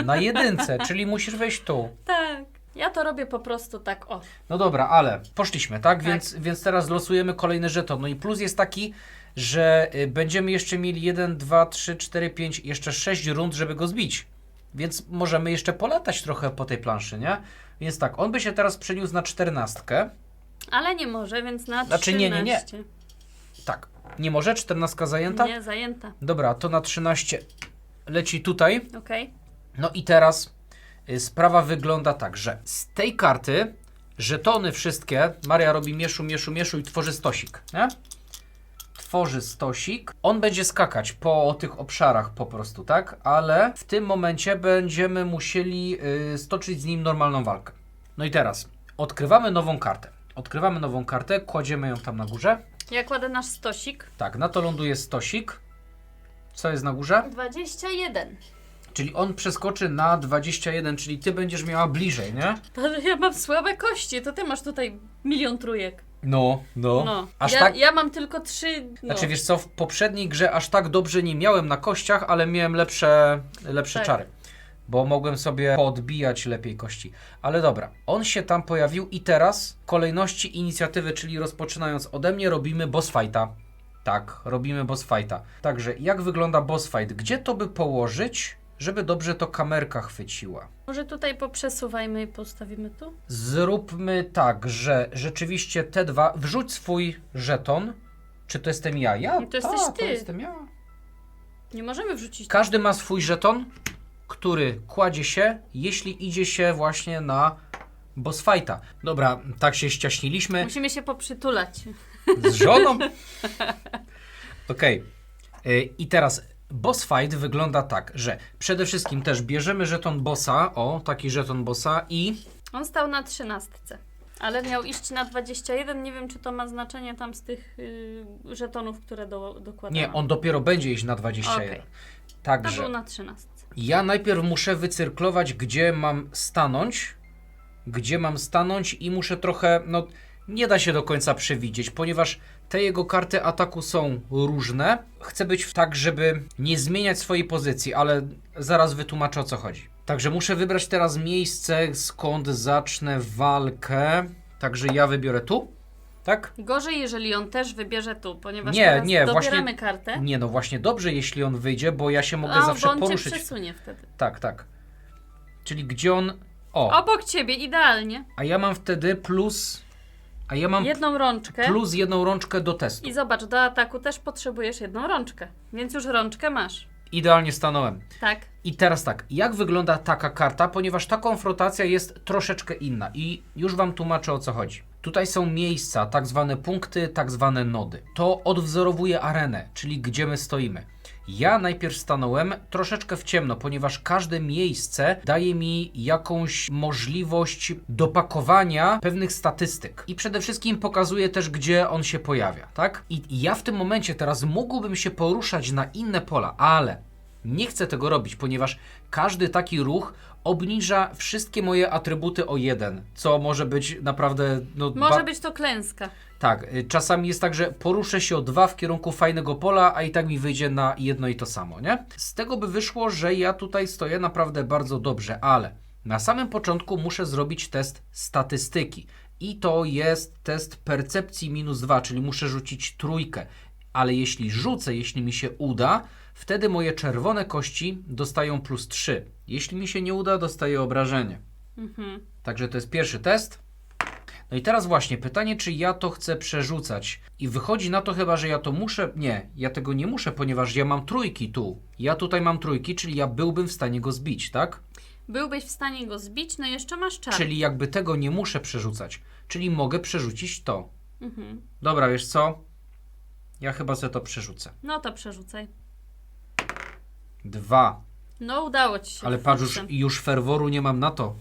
S1: Na 1, czyli musisz wejść tu.
S2: Tak. Ja to robię po prostu tak, o.
S1: No dobra, ale poszliśmy, tak?
S2: Tak.
S1: Więc teraz losujemy kolejny żeton. No i plus jest taki, że będziemy jeszcze mieli 1, 2, 3, 4, 5, jeszcze 6 rund, żeby go zbić. Więc możemy jeszcze polatać trochę po tej planszy, nie? Więc tak, on by się teraz przeniósł na 14.
S2: Ale nie może, więc na 13.
S1: Znaczy nie. Tak, nie może? 14 zajęta?
S2: Nie, zajęta.
S1: Dobra, to na 13 leci tutaj.
S2: Okej.
S1: No i teraz sprawa wygląda tak, że z tej karty żetony wszystkie, Maria robi mieszu i tworzy stosik, nie? Tworzy stosik. On będzie skakać po tych obszarach po prostu, tak? Ale w tym momencie będziemy musieli stoczyć z nim normalną walkę. No i teraz odkrywamy nową kartę. Kładziemy ją tam na górze.
S2: Ja kładę nasz stosik.
S1: Tak, na to ląduje stosik. Co jest na górze?
S2: 21.
S1: Czyli on przeskoczy na 21, czyli ty będziesz miała bliżej, nie?
S2: To ja mam słabe kości, to ty masz tutaj 1 000 000 trójek.
S1: No.
S2: No.
S1: Aż
S2: ja,
S1: tak?
S2: ja mam tylko 3. No.
S1: Znaczy wiesz co, w poprzedniej grze aż tak dobrze nie miałem na kościach, ale miałem lepsze
S2: Tak.
S1: czary. Bo mogłem sobie podbijać lepiej kości. Ale dobra, on się tam pojawił i teraz w kolejności inicjatywy, czyli rozpoczynając ode mnie, robimy boss fighta. Tak, robimy boss fighta. Także jak wygląda boss fight? Gdzie to by położyć, żeby dobrze to kamerka chwyciła?
S2: Może tutaj poprzesuwajmy i postawimy tu?
S1: Zróbmy tak, że rzeczywiście te dwa... Wrzuć swój żeton. Czy to jestem ja?
S2: Nie, to jesteś ty.
S1: To jestem ja.
S2: Nie możemy wrzucić.
S1: Każdy ma swój żeton, który kładzie się, jeśli idzie się właśnie na boss fighta. Dobra, tak się ściaśniliśmy
S2: Musimy się poprzytulać.
S1: z żoną. Okej. I teraz boss fight wygląda tak, że przede wszystkim też bierzemy żeton bossa, o, taki żeton bossa i...
S2: On stał na 13. Ale miał iść na 21. Nie wiem, czy to ma znaczenie tam z tych żetonów, które dokładamy.
S1: Nie, on dopiero będzie iść na 21.
S2: Okej. To
S1: Także
S2: był na 13.
S1: ja najpierw muszę wycyrklować, gdzie mam stanąć i muszę trochę, no nie da się do końca przewidzieć, ponieważ te jego karty ataku są różne. Chcę być tak, żeby nie zmieniać swojej pozycji, ale zaraz wytłumaczę, o co chodzi. Także muszę wybrać teraz miejsce, skąd zacznę walkę. Także ja wybiorę tu, tak?
S2: Gorzej, jeżeli on też wybierze tu, ponieważ
S1: Nie,
S2: teraz
S1: nie,
S2: dobieramy
S1: właśnie-
S2: kartę.
S1: Nie, no właśnie dobrze, jeśli on wyjdzie, bo ja się mogę
S2: A,
S1: zawsze
S2: bo on
S1: poruszyć.
S2: cię przesunie wtedy.
S1: Tak. Czyli gdzie on... O,
S2: Obok ciebie, idealnie.
S1: a ja mam wtedy plus... A ja mam
S2: Jedną rączkę.
S1: plus 1 rączkę do testu.
S2: I zobacz, do ataku też potrzebujesz 1 rączkę. Więc już rączkę masz.
S1: Idealnie stanąłem.
S2: Tak.
S1: I teraz tak, jak wygląda taka karta, ponieważ ta konfrontacja jest troszeczkę inna i już wam tłumaczę, o co chodzi. Tutaj są miejsca, tak zwane punkty, tak zwane nody. To odwzorowuje arenę, czyli gdzie my stoimy. Ja najpierw stanąłem troszeczkę w ciemno, ponieważ każde miejsce daje mi jakąś możliwość dopakowania pewnych statystyk. I przede wszystkim pokazuje też, gdzie on się pojawia, tak? I ja w tym momencie teraz mógłbym się poruszać na inne pola, ale nie chcę tego robić, ponieważ każdy taki ruch obniża wszystkie moje atrybuty o 1, co może być naprawdę... No,
S2: Może być to klęska.
S1: Tak, czasami jest tak, że poruszę się o 2 w kierunku fajnego pola, a i tak mi wyjdzie na jedno i to samo, nie? Z tego by wyszło, że ja tutaj stoję naprawdę bardzo dobrze, ale na samym początku muszę zrobić test statystyki. I to jest test percepcji -2, czyli muszę rzucić 3. Ale jeśli rzucę, jeśli mi się uda, wtedy moje czerwone kości dostają +3. Jeśli mi się nie uda, dostaję obrażenie. Także to jest pierwszy test. No i teraz właśnie pytanie, czy ja to chcę przerzucać. I wychodzi na to chyba, że ja to muszę... Nie, ja tego nie muszę, ponieważ ja mam 3 tu. Ja tutaj mam 3, czyli ja byłbym w stanie go zbić, tak?
S2: Byłbyś w stanie go zbić, no jeszcze masz czas.
S1: Czyli jakby tego nie muszę przerzucać. Czyli mogę przerzucić to. Dobra, wiesz co? Ja chyba sobie to przerzucę.
S2: No to przerzucaj.
S1: 2.
S2: No udało ci się.
S1: Ale patrz, już ferworu nie mam na to.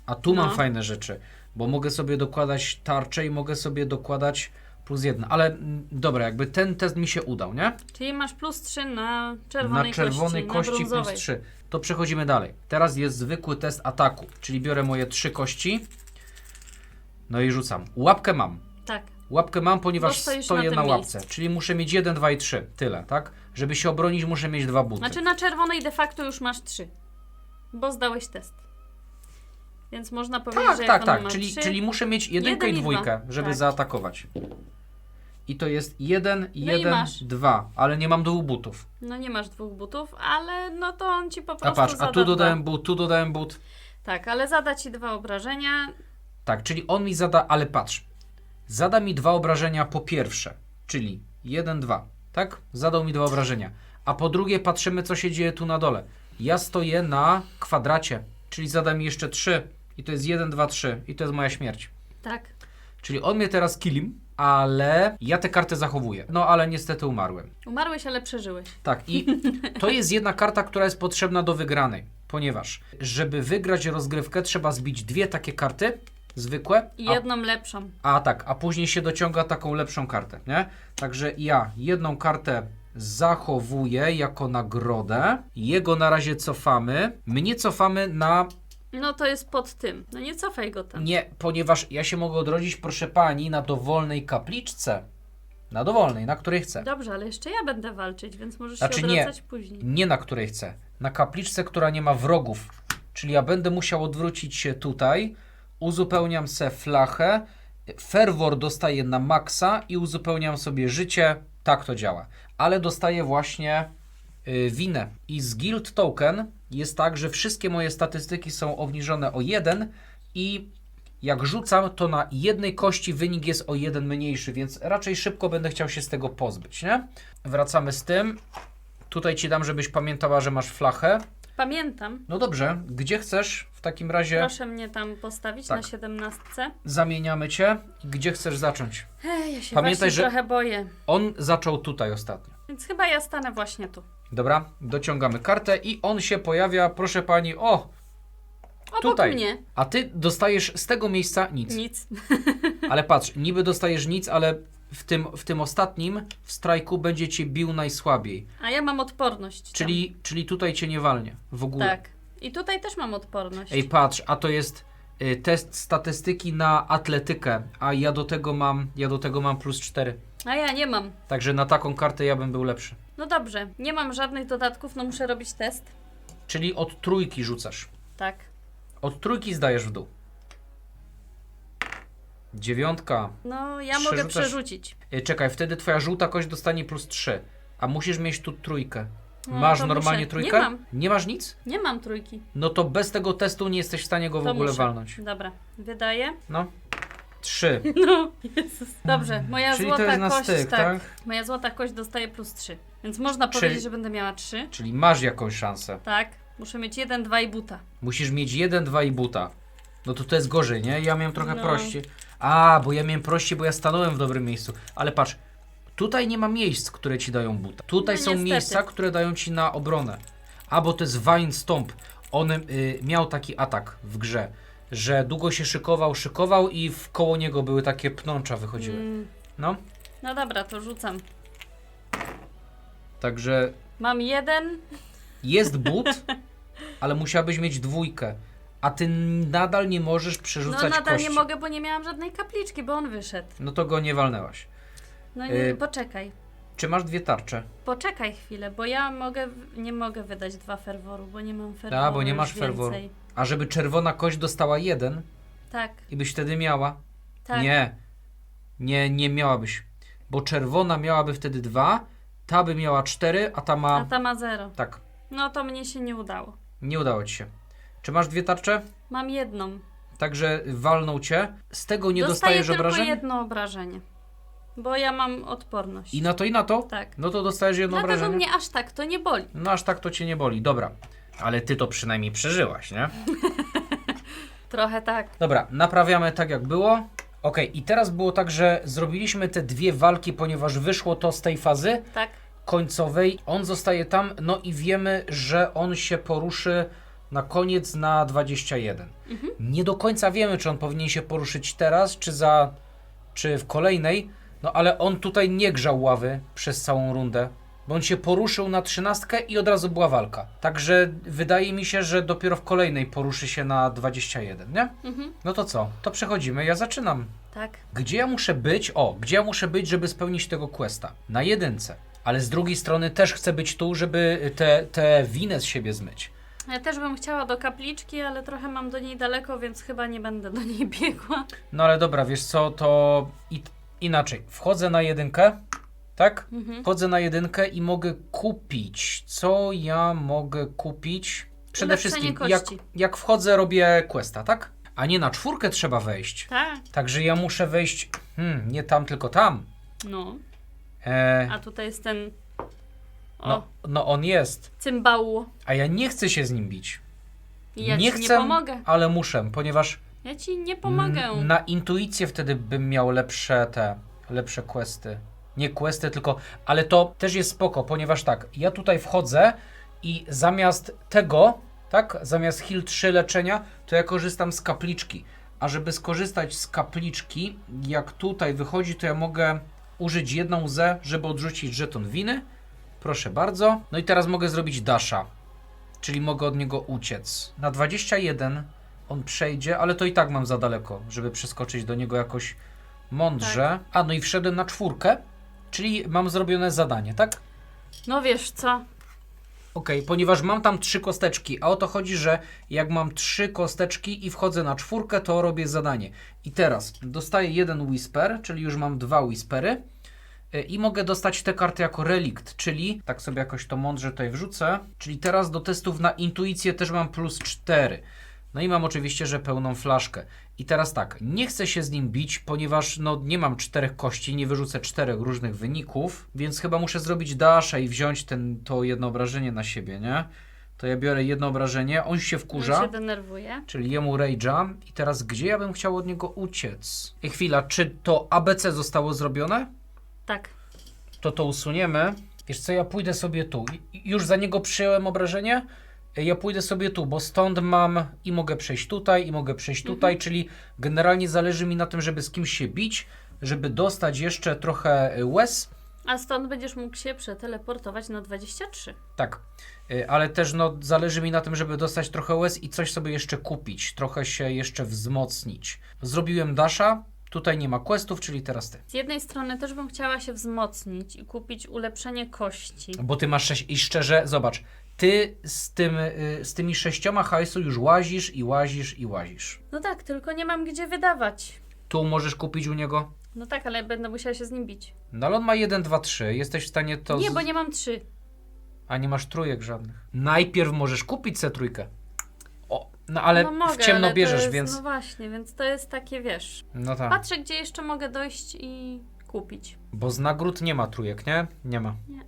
S1: A tu mam
S2: No.
S1: fajne rzeczy, bo mogę sobie dokładać tarczę i mogę sobie dokładać +1. Ale dobra, jakby ten test mi się udał, nie?
S2: Czyli masz +3 na czerwonej
S1: Na czerwonej
S2: kości,
S1: kości
S2: na brązowej.
S1: +3. To przechodzimy dalej. Teraz jest zwykły test ataku, czyli biorę moje 3 kości. No i rzucam. Łapkę mam.
S2: Tak.
S1: Łapkę mam, ponieważ
S2: Bo stoisz
S1: stoję
S2: na
S1: na
S2: tym
S1: łapce. Czyli muszę mieć 1, 2 i 3. Tyle, tak? Żeby się obronić, muszę mieć 2 buty.
S2: Znaczy na czerwonej de facto już masz 3. Bo zdałeś test. Więc można powiedzieć, że jak ona ma 3,
S1: Czyli muszę mieć jedynkę
S2: jeden
S1: i
S2: i
S1: dwójkę,
S2: dwa.
S1: żeby
S2: Tak.
S1: zaatakować. I to jest 1,
S2: i
S1: 1,
S2: masz.
S1: 2, ale nie mam 2 butów.
S2: No nie masz 2 butów, ale no to on ci po
S1: A
S2: prostu
S1: patrz, a
S2: zada
S1: tu
S2: 2.
S1: dodałem but, tu dodałem but.
S2: Tak, ale zada ci 2 obrażenia.
S1: Tak, czyli on mi zada, ale patrz. Zada mi 2 obrażenia po pierwsze, czyli 1, 2, tak? Zadał mi 2 obrażenia. A po drugie patrzymy, co się dzieje tu na dole. Ja stoję na kwadracie, czyli zada mi jeszcze 3. I to jest 1, 2, 3. I to jest moja śmierć.
S2: Tak.
S1: Czyli on mnie teraz killim, ale ja tę kartę zachowuję. No ale niestety umarłem.
S2: Umarłeś, ale przeżyłeś.
S1: Tak, i to jest jedna karta, która jest potrzebna do wygranej, ponieważ żeby wygrać rozgrywkę, trzeba zbić 2 takie karty zwykłe,
S2: I jedną lepszą.
S1: a później się dociąga taką lepszą kartę, nie? Także ja jedną kartę zachowuję jako nagrodę, jego na razie cofamy, mnie cofamy na...
S2: No to jest pod tym. No nie cofaj go tam.
S1: Nie, ponieważ ja się mogę odrodzić, proszę pani, na dowolnej kapliczce. Na dowolnej, na której chcę.
S2: Dobrze, ale jeszcze ja będę walczyć, więc możesz
S1: Znaczy
S2: się
S1: nie.
S2: odwracać później.
S1: Nie na której chcę. Na kapliczce, która nie ma wrogów. Czyli ja będę musiał odwrócić się tutaj, uzupełniam se flachę, ferwor dostaję na maksa i uzupełniam sobie życie. Tak to działa. Ale dostaję właśnie winę. I z Guild Token jest tak, że wszystkie moje statystyki są obniżone o 1 i jak rzucam, to na jednej kości wynik jest o 1 mniejszy, więc raczej szybko będę chciał się z tego pozbyć, nie? Wracamy z tym. Tutaj ci dam, żebyś pamiętała, że masz flachę.
S2: Pamiętam.
S1: No dobrze, gdzie chcesz w takim razie?
S2: Proszę mnie tam postawić
S1: Tak.
S2: na 17.
S1: Zamieniamy cię. Gdzie chcesz zacząć?
S2: Ja się
S1: Pamiętaj,
S2: właśnie
S1: że-
S2: trochę boję.
S1: On zaczął tutaj ostatnio.
S2: Więc chyba ja stanę właśnie tu.
S1: Dobra, dociągamy kartę i on się pojawia, proszę pani,
S2: Obok
S1: tutaj.
S2: mnie.
S1: A ty dostajesz z tego miejsca nic.
S2: Nic.
S1: Ale patrz, niby dostajesz nic, ale w tym ostatnim, w strajku, będzie cię bił najsłabiej.
S2: A ja mam odporność.
S1: Czyli tutaj cię nie walnie w ogóle.
S2: Tak. I tutaj też mam odporność.
S1: Ej, patrz, a to jest test statystyki na atletykę, a ja do tego mam +4.
S2: A ja nie mam.
S1: Także na taką kartę ja bym był lepszy.
S2: No dobrze. Nie mam żadnych dodatków, no muszę robić test.
S1: Czyli od 3 rzucasz.
S2: Tak.
S1: Od 3 zdajesz w dół. 9.
S2: No ja mogę
S1: Przerzucasz-
S2: przerzucić.
S1: Czekaj, wtedy twoja żółta kość dostanie +3. A musisz mieć tu 3.
S2: No,
S1: Masz
S2: to
S1: normalnie
S2: muszę.
S1: 3?
S2: Nie mam.
S1: Nie masz nic?
S2: Nie mam trójki.
S1: No to bez tego testu nie jesteś w stanie go w
S2: To
S1: ogóle
S2: muszę.
S1: walnąć.
S2: Dobra. Wydaję.
S1: No. 3.
S2: No, Jezus. Dobrze, moja
S1: Czyli to
S2: złota
S1: jest na
S2: kość,
S1: styk, tak?
S2: Moja złota kość dostaje +3. Więc można
S1: Czyli-
S2: powiedzieć, że będę miała 3.
S1: Czyli masz jakąś szansę.
S2: Tak. Muszę mieć 1, 2 i buta.
S1: Musisz mieć 1, 2 i buta. No to jest gorzej, nie? Ja miałem trochę
S2: No.
S1: prościej. Bo ja miałem prościej, bo ja stanąłem w dobrym miejscu. Ale patrz, tutaj nie ma miejsc, które ci dają buta. Tutaj
S2: No
S1: są
S2: niestety.
S1: miejsca, które dają ci na obronę. Bo to jest Vine Stomp. On miał taki atak w grze, że długo się szykował i koło niego były takie pnącza wychodziły. No,
S2: No dobra, to rzucam.
S1: także
S2: Mam 1.
S1: jest but, ale musiałbyś mieć 2. A ty nadal nie możesz
S2: No
S1: przerzucać
S2: nadal
S1: kości.
S2: nie mogę, bo nie miałam żadnej kapliczki, bo on wyszedł.
S1: No to go nie walnęłaś.
S2: No nie,
S1: Y-
S2: poczekaj.
S1: Czy masz 2 tarcze?
S2: Poczekaj chwilę, bo ja nie mogę wydać 2 ferworu, bo nie mam ferworu.
S1: Bo nie
S2: już
S1: masz ferworu.
S2: więcej.
S1: A żeby czerwona kość dostała 1
S2: Tak,
S1: i byś wtedy miała?
S2: tak.
S1: Nie miałabyś. Bo czerwona miałaby wtedy 2, ta by miała 4, a ta ma...
S2: A ta ma 0.
S1: Tak,
S2: No to mnie się nie udało.
S1: nie udało ci się. Czy masz 2 tarcze?
S2: Mam jedną.
S1: Także walnął cię. Z tego nie
S2: Dostaję
S1: dostajesz
S2: tylko
S1: obrażeń?
S2: jedno obrażenie. Bo ja mam odporność.
S1: I na to?
S2: Tak.
S1: No to dostajesz jedno
S2: Dlatego
S1: obrażenie.
S2: mnie aż tak to nie boli.
S1: No aż tak to cię nie boli. Dobra. Ale ty to przynajmniej przeżyłaś, nie?
S2: Trochę tak.
S1: Dobra, naprawiamy tak jak było. Okej, i teraz było tak, że zrobiliśmy te 2 walki, ponieważ wyszło to z tej fazy.
S2: Tak.
S1: końcowej. On zostaje tam, no i wiemy, że on się poruszy na koniec na 21. Nie do końca wiemy, czy on powinien się poruszyć teraz, czy w kolejnej, no ale on tutaj nie grzał ławy przez całą rundę, bo on się poruszył na 13 i od razu była walka. Także wydaje mi się, że dopiero w kolejnej poruszy się na 21, nie? No to co? To przechodzimy, ja zaczynam.
S2: Tak.
S1: Gdzie ja muszę być? Gdzie ja muszę być, żeby spełnić tego questa? Na 1. Ale z drugiej strony też chcę być tu, żeby te winę z siebie zmyć.
S2: Ja też bym chciała do kapliczki, ale trochę mam do niej daleko, więc chyba nie będę do niej biegła.
S1: No ale dobra, wiesz co, to inaczej. Wchodzę na 1, tak? Wchodzę na 1 i mogę kupić. Co ja mogę kupić? Przede
S2: Ulepszenie
S1: wszystkim,
S2: kości.
S1: jak wchodzę, robię questa, tak? A nie na 4 trzeba wejść.
S2: Tak.
S1: Także ja muszę wejść, nie tam, tylko tam.
S2: No. A tutaj jest ten...
S1: No on jest.
S2: Cymbału.
S1: A ja nie chcę się z nim bić.
S2: I ja
S1: nie
S2: ci
S1: chcę,
S2: nie pomogę.
S1: ale muszę, ponieważ
S2: Ja ci nie pomogę.
S1: na intuicję wtedy bym miał lepsze questy. Nie questy, tylko... Ale to też jest spoko, ponieważ tak, ja tutaj wchodzę i zamiast tego, tak, zamiast heal 3 leczenia, to ja korzystam z kapliczki. A żeby skorzystać z kapliczki, jak tutaj wychodzi, to ja mogę użyć 1 łzę, żeby odrzucić żeton winy. Proszę bardzo. No i teraz mogę zrobić dasha, czyli mogę od niego uciec. Na 21 on przejdzie, ale to i tak mam za daleko, żeby przeskoczyć do niego jakoś mądrze. A no i wszedłem na 4, czyli mam zrobione zadanie, tak?
S2: No wiesz co?
S1: Okej, ponieważ mam tam 3 kosteczki, a o to chodzi, że jak mam 3 kosteczki i wchodzę na 4, to robię zadanie. I teraz dostaję 1 whisper, czyli już mam 2 whispery. I mogę dostać te karty jako relikt, czyli, tak sobie jakoś to mądrze tutaj wrzucę, czyli teraz do testów na intuicję też mam +4. No i mam oczywiście, że pełną flaszkę. I teraz tak, nie chcę się z nim bić, ponieważ no nie mam 4 kości, nie wyrzucę 4 różnych wyników, więc chyba muszę zrobić dasha i wziąć to jedno obrażenie na siebie, nie? To ja biorę jedno obrażenie, on się wkurza.
S2: On się denerwuje.
S1: Czyli jemu rage'a. I teraz gdzie ja bym chciał od niego uciec? I chwila, czy to ABC zostało zrobione?
S2: Tak.
S1: To usuniemy. Wiesz co, ja pójdę sobie tu. Już za niego przyjąłem obrażenie. Ja pójdę sobie tu, bo stąd mam i mogę przejść tutaj, i mogę przejść tutaj, czyli generalnie zależy mi na tym, żeby z kimś się bić, żeby dostać jeszcze trochę łez.
S2: A stąd będziesz mógł się przeteleportować na 23.
S1: Tak, ale też no, zależy mi na tym, żeby dostać trochę łez i coś sobie jeszcze kupić, trochę się jeszcze wzmocnić. Zrobiłem dasha. Tutaj nie ma questów, czyli teraz ty.
S2: Z jednej strony też bym chciała się wzmocnić i kupić ulepszenie kości.
S1: Bo ty masz 6 i szczerze, zobacz, ty z tymi 6 hajsu już łazisz i łazisz i łazisz.
S2: No tak, tylko nie mam gdzie wydawać.
S1: Tu możesz kupić u niego.
S2: No tak, ale będę musiała się z nim bić.
S1: No ale on ma 1, 2, 3. Jesteś w stanie to...
S2: Nie, bo nie mam 3.
S1: A nie masz trójek żadnych. Najpierw możesz kupić se trójkę. No ale
S2: no mogę,
S1: w ciemno
S2: ale
S1: bierzesz,
S2: to jest,
S1: więc...
S2: No właśnie, więc to jest takie, wiesz...
S1: No tak.
S2: Patrzę, gdzie jeszcze mogę dojść i kupić.
S1: Bo z nagród nie ma trójek, nie? Nie ma.
S2: Nie.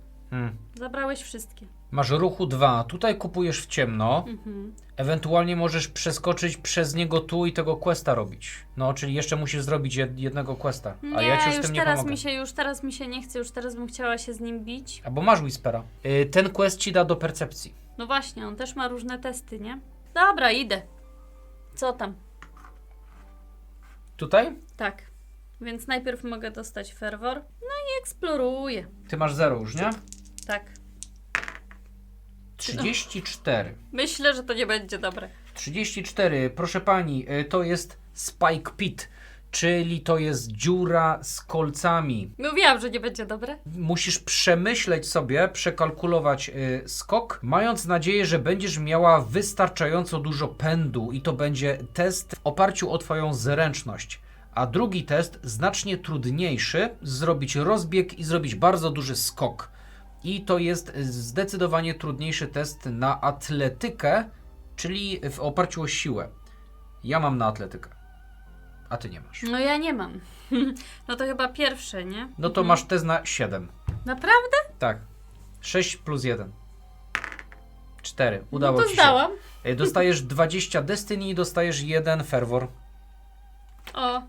S1: Zabrałeś
S2: wszystkie.
S1: Masz ruchu 2. Tutaj kupujesz w ciemno. Ewentualnie możesz przeskoczyć przez niego tu i tego questa robić. No, czyli jeszcze musisz zrobić jednego questa. A
S2: Nie,
S1: ja ci już z
S2: już
S1: tym nie
S2: teraz
S1: pomogę.
S2: już teraz mi się nie chce, już teraz bym chciała się z nim bić.
S1: Albo masz Whispera. Ten quest ci da do percepcji.
S2: No właśnie, on też ma różne testy, nie? Dobra, idę. Co tam?
S1: Tutaj?
S2: Tak. Więc najpierw mogę dostać ferwor. No i eksploruję.
S1: Ty masz 0 już, nie?
S2: Tak.
S1: 34.
S2: Myślę, że to nie będzie dobre.
S1: 34, proszę pani, to jest Spike Pit, czyli to jest dziura z kolcami.
S2: Mówiłam, że nie będzie dobre.
S1: Musisz przemyśleć sobie, przekalkulować skok, mając nadzieję, że będziesz miała wystarczająco dużo pędu i to będzie test w oparciu o twoją zręczność. A drugi test, znacznie trudniejszy, zrobić rozbieg i zrobić bardzo duży skok. I to jest zdecydowanie trudniejszy test na atletykę, czyli w oparciu o siłę. Ja mam na atletykę, a ty nie masz.
S2: No ja nie mam. No to chyba pierwsze, nie?
S1: No to masz test na 7.
S2: Naprawdę?
S1: Tak. 6 plus 1. 4. Udało
S2: No to
S1: ci
S2: zdałam.
S1: się. Dostajesz 20 Destiny i dostajesz 1 Fervor.
S2: O,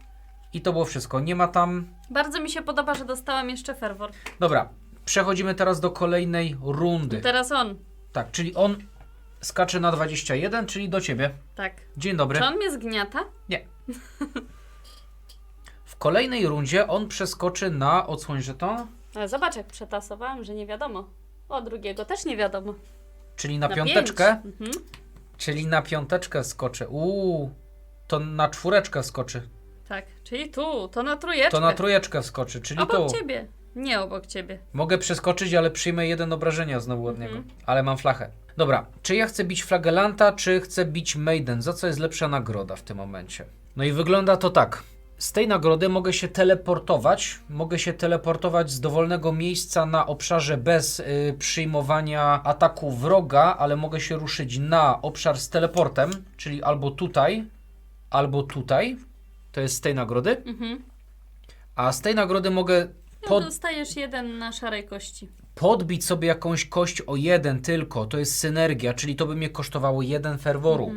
S1: I to było wszystko. Nie ma tam...
S2: bardzo mi się podoba, że dostałam jeszcze ferwor.
S1: Dobra. Przechodzimy teraz do kolejnej rundy.
S2: Teraz on.
S1: Tak, czyli on skacze na 21, czyli do ciebie.
S2: Tak.
S1: Dzień dobry.
S2: Czy on mnie zgniata?
S1: Nie. W kolejnej rundzie on przeskoczy na odsłoń żeton,
S2: Ale zobacz, jak przetasowałam, że nie wiadomo. O, drugiego też nie wiadomo.
S1: czyli na
S2: Na
S1: piąteczkę.
S2: 5. Mhm.
S1: Czyli na piąteczkę skoczy. To na czwóreczkę skoczy.
S2: Tak, czyli tu, to na trójeczkę.
S1: To na trójeczkę wskoczy, czyli
S2: Obok
S1: tu.
S2: ciebie. Nie obok ciebie.
S1: Mogę przeskoczyć, ale przyjmę 1 obrażenia znowu od niego. Ale mam flachę. Dobra, czy ja chcę bić flagellanta, czy chcę bić maiden? Za co jest lepsza nagroda w tym momencie? No i wygląda to tak. Z tej nagrody mogę się teleportować. Mogę się teleportować z dowolnego miejsca na obszarze bez przyjmowania ataku wroga, ale mogę się ruszyć na obszar z teleportem, czyli albo tutaj. To jest z tej nagrody. A z tej nagrody mogę
S2: Dostajesz 1 na szarej kości.
S1: podbić sobie jakąś kość o 1 tylko. To jest synergia, czyli to by mnie kosztowało 1 ferworu.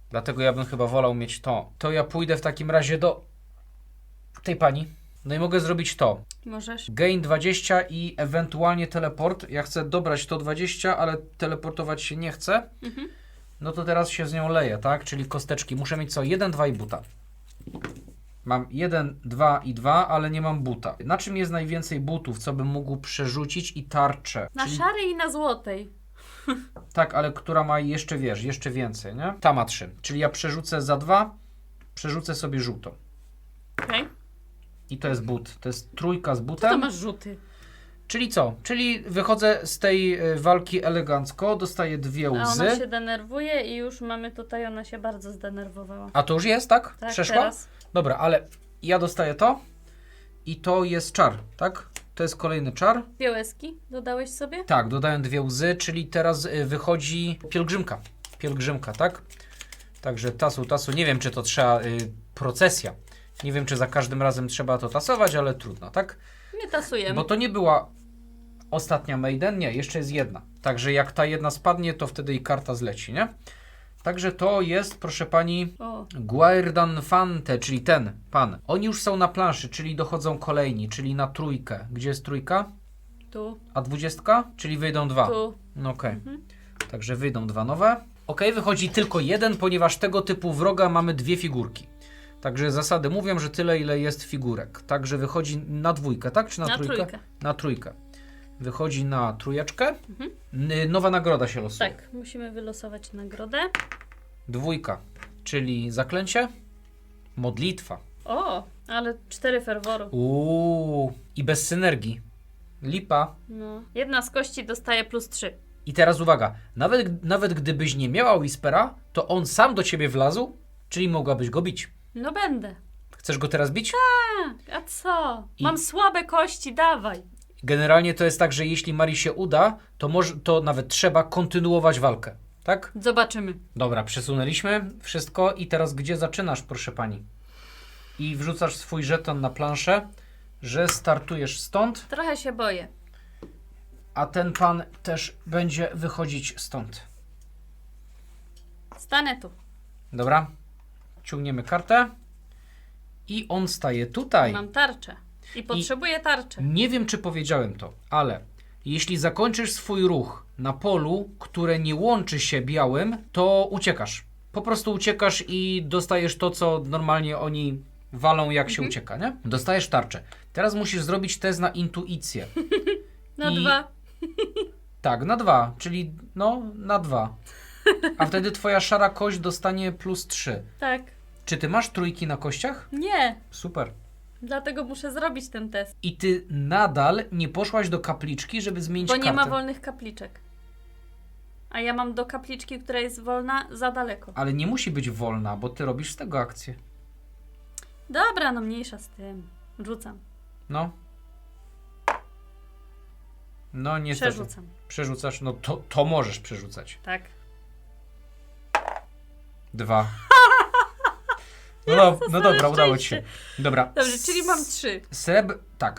S1: Dlatego ja bym chyba wolał mieć to. To ja pójdę w takim razie do tej pani. No i mogę zrobić to.
S2: Możesz.
S1: Gain 20 i ewentualnie teleport. Ja chcę dobrać to 20, ale teleportować się nie chcę. No to teraz się z nią leję, tak? Czyli kosteczki. Muszę mieć co? 1, 2 i buta. Mam 1, 2 i 2, ale nie mam buta. Na czym jest najwięcej butów, co bym mógł przerzucić i tarczę?
S2: Na szarej i na złotej.
S1: Tak, ale która ma jeszcze, jeszcze więcej, nie? Ta ma 3. Czyli ja przerzucę za 2, przerzucę sobie żółto.
S2: Okej.
S1: I to jest but. To jest trójka z
S2: To
S1: butem.
S2: masz rzuty.
S1: Czyli co? Czyli wychodzę z tej walki elegancko, dostaję 2
S2: A
S1: łzy.
S2: ona się denerwuje i już mamy tutaj, ona się bardzo zdenerwowała.
S1: A to już jest, tak?
S2: Tak,
S1: Przeszła?
S2: teraz.
S1: Dobra, ale ja dostaję to i to jest czar, tak? To jest kolejny czar.
S2: 2 łezki dodałeś sobie?
S1: Tak, dodaję 2 łzy, czyli teraz wychodzi pielgrzymka. Pielgrzymka, tak? Także tasu. Nie wiem, czy to trzeba procesja. Nie wiem, czy za każdym razem trzeba to tasować, ale trudno, tak?
S2: Nie tasujemy.
S1: Bo to nie była ostatnia maiden, nie, jeszcze jest jedna. Także jak ta jedna spadnie, to wtedy i karta zleci, nie? Także to jest, proszę pani,
S2: O,
S1: Guairdan Fante, czyli ten pan. Oni już są na planszy, czyli dochodzą kolejni, czyli na trójkę. Gdzie jest trójka?
S2: tu,
S1: A 20? Czyli wyjdą 2.
S2: tu.
S1: No okej. Także wyjdą 2 nowe. Okej, wychodzi tylko 1, ponieważ tego typu wroga mamy 2 figurki. Także zasady mówią, że tyle, ile jest figurek. Także wychodzi na 2, tak? Czy na,
S2: Na
S1: trójkę?
S2: trójkę.
S1: Na trójkę. Wychodzi na trójeczkę. Nowa nagroda się losuje.
S2: Tak, musimy wylosować nagrodę.
S1: 2, czyli zaklęcie. Modlitwa.
S2: O, ale 4 ferworu.
S1: I bez synergii. Lipa.
S2: No. 1 z kości dostaje +3.
S1: I teraz uwaga, nawet gdybyś nie miała Whispera, to on sam do ciebie wlazł, czyli mogłabyś go bić.
S2: No będę.
S1: Chcesz go teraz bić?
S2: A co?
S1: I-
S2: Mam słabe kości, dawaj.
S1: Generalnie to jest tak, że jeśli Marii się uda, to nawet trzeba kontynuować walkę. Tak?
S2: Zobaczymy.
S1: Dobra, przesunęliśmy wszystko i teraz gdzie zaczynasz, proszę pani? I wrzucasz swój żeton na planszę, że startujesz stąd,
S2: Trochę się boję.
S1: a ten pan też będzie wychodzić stąd.
S2: Stanę tu.
S1: Dobra? Ciągniemy kartę i on staje tutaj.
S2: Mam tarczę. I potrzebuję tarczy.
S1: Nie wiem, czy powiedziałem to, ale jeśli zakończysz swój ruch na polu, które nie łączy się białym, to uciekasz. Po prostu uciekasz i dostajesz to, co normalnie oni walą, jak się ucieka, nie? Dostajesz tarczę. Teraz musisz zrobić test na intuicję.
S2: Na
S1: I-
S2: 2.
S1: Tak, na 2, czyli no, na 2. A wtedy twoja szara kość dostanie +3.
S2: Tak.
S1: Czy ty masz trójki na kościach?
S2: Nie.
S1: Super.
S2: Dlatego muszę zrobić ten test.
S1: I ty nadal nie poszłaś do kapliczki, żeby zmienić
S2: Bo
S1: kartę.
S2: nie ma wolnych kapliczek. A ja mam do kapliczki, która jest wolna, za daleko.
S1: Ale nie musi być wolna, bo ty robisz z tego akcję.
S2: Dobra, no mniejsza z tym. Rzucam.
S1: No. No niestety.
S2: Przerzucam.
S1: Przerzucasz, no to możesz przerzucać.
S2: Tak.
S1: 2. No dobra, udało ci się. Dobra.
S2: Dobrze, czyli mam 3.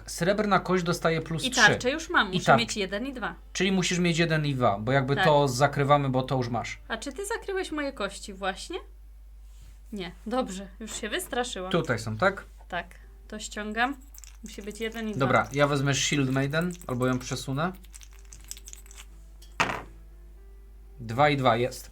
S1: Srebrna kość dostaje +3.
S2: I tarczę już mam.
S1: I
S2: Muszę
S1: tarczę.
S2: mieć 1 i 2.
S1: Czyli musisz mieć 1 i 2, bo jakby
S2: Tak.
S1: to zakrywamy, bo to już masz.
S2: A czy ty zakryłeś moje kości właśnie? Nie. Dobrze, już się wystraszyłam.
S1: Tutaj są, tak?
S2: Tak, to ściągam. Musi być 1 i 2.
S1: Dobra, ja wezmę Shield Maiden, albo ją przesunę. 2 i 2 jest.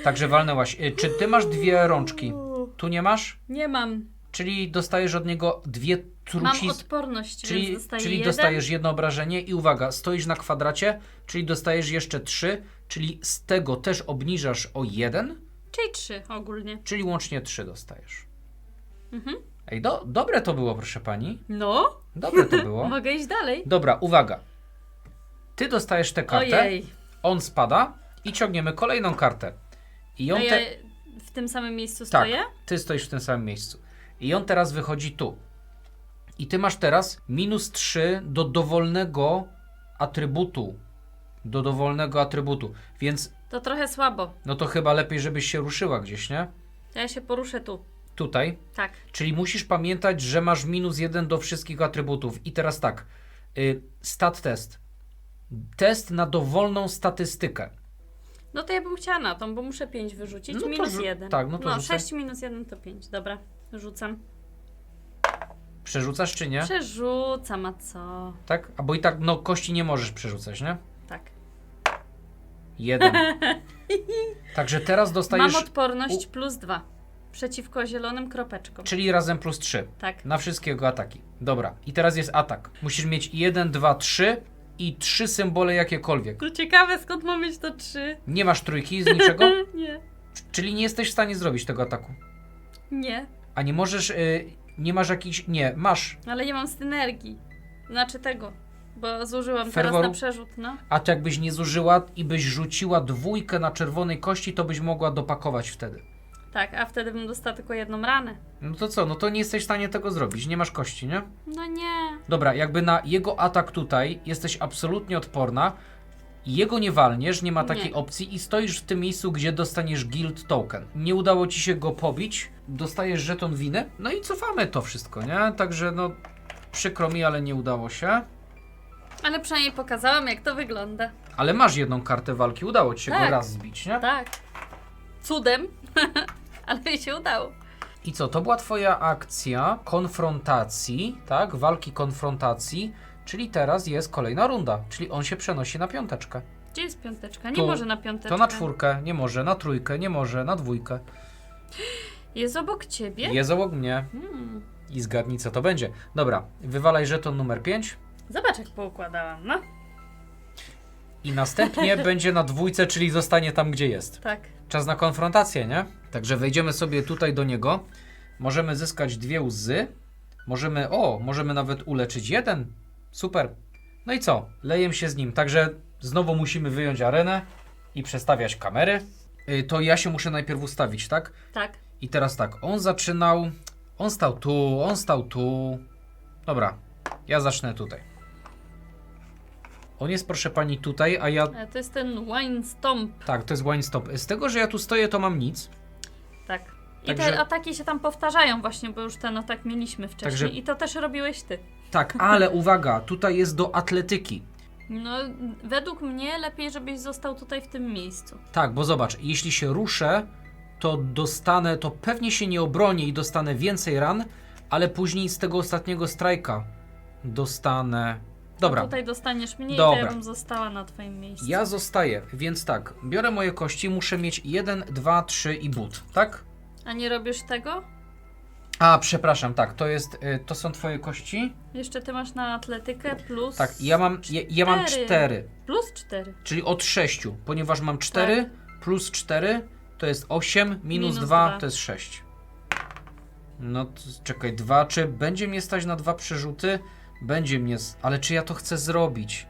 S1: Także walnęłaś. Czy ty masz 2 rączki? Tu nie masz?
S2: Nie mam.
S1: Czyli dostajesz od niego 2
S2: Mam
S1: trucizny.
S2: odporność,
S1: Czyli,
S2: więc dostaję
S1: czyli
S2: 1.
S1: dostajesz 1 obrażenie i uwaga, stoisz na kwadracie, czyli dostajesz jeszcze 3, czyli z tego też obniżasz o 1,
S2: Czyli 3 ogólnie.
S1: czyli łącznie 3 dostajesz.
S2: Mhm.
S1: Ej, dobre to było, proszę pani.
S2: No,
S1: Dobre to było.
S2: mogę iść dalej.
S1: Dobra, uwaga. Ty dostajesz tę kartę,
S2: Ojej.
S1: on spada i ciągniemy kolejną kartę. I
S2: A
S1: on
S2: ja w tym samym miejscu
S1: Tak,
S2: stoję?
S1: ty stoisz w tym samym miejscu. I on teraz wychodzi tu. I ty masz teraz -3 do dowolnego atrybutu. Do dowolnego atrybutu. Więc
S2: To trochę słabo.
S1: no to chyba lepiej, żebyś się ruszyła gdzieś, nie?
S2: To ja się poruszę tu.
S1: Tutaj.
S2: Tak.
S1: Czyli musisz pamiętać, że masz -1 do wszystkich atrybutów. I teraz tak. Stat test. Test na dowolną statystykę.
S2: No to ja bym chciała na tą, bo muszę 5 wyrzucić.
S1: No to
S2: -1.
S1: tak, no to rzucaj.
S2: 6 minus 1 to 5. Dobra, rzucam.
S1: Przerzucasz czy nie?
S2: Przerzucam, a co?
S1: Tak? A bo i tak no kości nie możesz przerzucać, nie?
S2: Tak.
S1: 1. Także teraz dostajesz...
S2: Mam odporność +2. Przeciwko zielonym kropeczkom.
S1: Czyli razem +3.
S2: Tak.
S1: Na wszystkie jego ataki. Dobra. I teraz jest atak. Musisz mieć 1, 2, 3 i 3 symbole jakiekolwiek.
S2: To ciekawe, skąd mam mieć to 3?
S1: Nie masz trójki z niczego?
S2: Nie.
S1: Czyli nie jesteś w stanie zrobić tego ataku.
S2: Nie.
S1: A nie możesz... nie masz jakichś... Nie, masz.
S2: Ale nie mam synergii. Znaczy tego. Bo zużyłam
S1: Ferworu?
S2: teraz na przerzut, no.
S1: A to jakbyś nie zużyła i byś rzuciła 2 na czerwonej kości, to byś mogła dopakować wtedy.
S2: Tak, a wtedy bym dostała tylko 1 ranę.
S1: No to co? No to nie jesteś w stanie tego zrobić. Nie masz kości, nie?
S2: No nie.
S1: Dobra, jakby na jego atak tutaj jesteś absolutnie odporna. Jego nie walniesz, nie ma takiej
S2: Nie.
S1: opcji i stoisz w tym miejscu, gdzie dostaniesz guild token. Nie udało ci się go pobić, dostajesz żeton winy, no i cofamy to wszystko, nie? Także no, przykro mi, ale nie udało się.
S2: Ale przynajmniej pokazałam, jak to wygląda.
S1: Ale masz 1 kartę walki, udało ci się
S2: Tak.
S1: go raz zbić, nie?
S2: Tak. Cudem. Ale mi się udało.
S1: I co, to była twoja akcja konfrontacji, tak? Walki konfrontacji, czyli teraz jest kolejna runda, czyli on się przenosi na 5.
S2: Gdzie jest 5? Nie
S1: Tu.
S2: może na 5.
S1: To na 4, nie może, na 3, nie może, na 2.
S2: Jest obok ciebie?
S1: Jest obok mnie i zgadnij co to będzie. Dobra, wywalaj żeton numer 5
S2: Zobacz, jak poukładałam, no.
S1: i następnie będzie na 2, czyli zostanie tam, gdzie jest.
S2: Tak.
S1: Czas na konfrontację, nie? Także wejdziemy sobie tutaj do niego. Możemy zyskać 2 łzy. Możemy nawet uleczyć 1. Super. No i co? Lejem się z nim. Także znowu musimy wyjąć arenę i przestawiać kamery. To ja się muszę najpierw ustawić, tak?
S2: Tak.
S1: I teraz tak, on stał tu. Dobra, ja zacznę tutaj. On jest, proszę pani, tutaj, a ja...
S2: To jest ten wine stomp.
S1: Tak, to jest wine stop. Z tego, że ja tu stoję, to mam nic.
S2: Tak. I
S1: Także-
S2: te ataki się tam powtarzają właśnie, bo już ten atak mieliśmy wcześniej.
S1: Także-
S2: I to też robiłeś ty.
S1: Tak, ale uwaga, tutaj jest do atletyki.
S2: No, według mnie lepiej, żebyś został tutaj w tym miejscu.
S1: Tak, bo zobacz, jeśli się ruszę, to pewnie się nie obronię i dostanę więcej ran, ale później z tego ostatniego strajka dostanę... Dobra,
S2: Tutaj dostaniesz mniej,
S1: Dobra.
S2: to ja bym została na twoim miejscu.
S1: ja zostaję, więc tak, biorę moje kości, muszę mieć 1, 2, 3 i but, tak?
S2: A nie robisz tego?
S1: A, przepraszam, tak, to są twoje kości?
S2: Jeszcze ty masz na atletykę plus...
S1: Tak, ja mam 4,
S2: Plus 4.
S1: czyli od 6, ponieważ mam 4 plus 4 to jest 8, minus
S2: Minus
S1: 2
S2: 2.
S1: to jest 6. No, czekaj, 2, czy będzie mnie stać na 2 przerzuty? Będzie mnie, ale czy ja to chcę zrobić?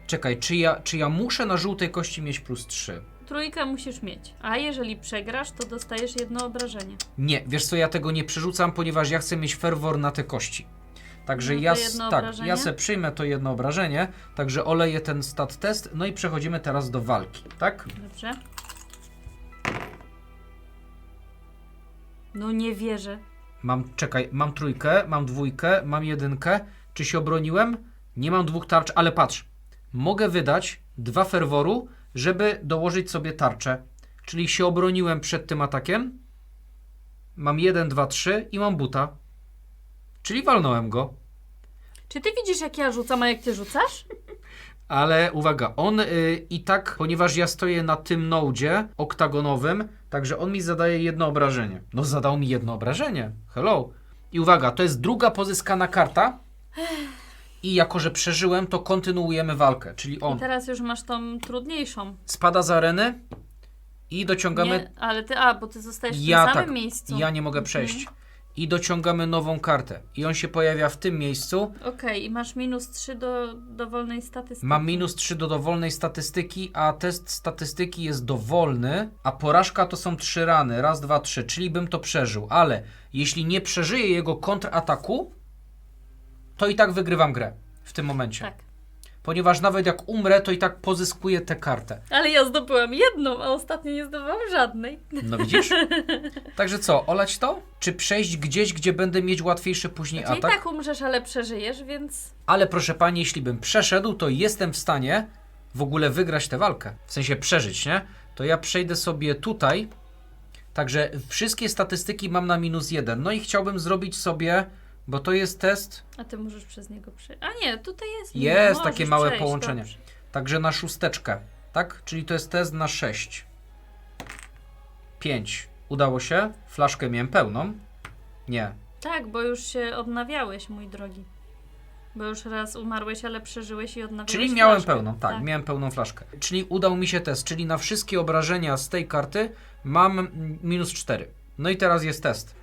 S1: Czekaj, czy ja muszę na żółtej kości mieć plus 3?
S2: 3 musisz mieć. A jeżeli przegrasz, to dostajesz 1 obrażenie.
S1: Nie, wiesz co, ja tego nie przerzucam, ponieważ ja chcę mieć ferwor na te kości. Także
S2: No to
S1: ja,
S2: jedno
S1: tak,
S2: obrażenie?
S1: ja se przyjmę to jedno obrażenie, także oleję ten stat test, no i przechodzimy teraz do walki, tak?
S2: Dobrze. No nie wierzę.
S1: Mam 3, mam 2, mam 1. Czy się obroniłem? Nie mam 2 tarcz, ale patrz. Mogę wydać 2 ferworu, żeby dołożyć sobie tarczę. Czyli się obroniłem przed tym atakiem. Mam 1, 2, 3 i mam buta. Czyli walnąłem go.
S2: Czy ty widzisz, jak ja rzucam, a jak ty rzucasz?
S1: Ale uwaga, on i tak, ponieważ ja stoję na tym nodzie oktagonowym, także on mi zadaje 1 obrażenie. No zadał mi 1 obrażenie. Hello. I uwaga, to jest druga pozyskana karta. I jako, że przeżyłem, to kontynuujemy walkę. Czyli on
S2: I teraz już masz tą trudniejszą.
S1: spada z areny i dociągamy...
S2: Nie, ale ty, bo ty zostajesz w tym
S1: Ja
S2: samym
S1: tak,
S2: miejscu.
S1: ja nie mogę przejść. I dociągamy nową kartę. I on się pojawia w tym miejscu.
S2: Okej, i masz -3 do dowolnej statystyki.
S1: Mam -3 do dowolnej statystyki, a test statystyki jest dowolny, a porażka to są 3 rany. 1, 2, 3, czyli bym to przeżył. Ale jeśli nie przeżyję jego kontrataku, to i tak wygrywam grę w tym momencie.
S2: Tak.
S1: Ponieważ nawet jak umrę, to i tak pozyskuję tę kartę.
S2: Ale ja zdobyłam 1, a ostatnio nie zdobyłam żadnej.
S1: No widzisz? Także co, olać to? Czy przejść gdzieś, gdzie będę mieć łatwiejszy później
S2: Czyli
S1: atak?
S2: tak umrzesz, ale przeżyjesz, więc...
S1: Ale proszę pani, jeśli bym przeszedł, to jestem w stanie w ogóle wygrać tę walkę. W sensie przeżyć, nie? To ja przejdę sobie tutaj. Także wszystkie statystyki mam na -1. No i chciałbym zrobić sobie, bo to jest test.
S2: A ty możesz przez niego przejść. A nie, tutaj jest...
S1: Jest
S2: możesz
S1: takie małe
S2: przejść,
S1: połączenie.
S2: dobrze.
S1: Także na 6, tak? Czyli to jest test na 6. 5. Udało się. Flaszkę miałem pełną. Nie.
S2: Tak, bo już się odnawiałeś, mój drogi. Bo już raz umarłeś, ale przeżyłeś i odnawiałeś
S1: Czyli miałem
S2: flaszkę.
S1: pełną, tak, miałem pełną flaszkę. Czyli udał mi się test, czyli na wszystkie obrażenia z tej karty mam -4. No i teraz jest test.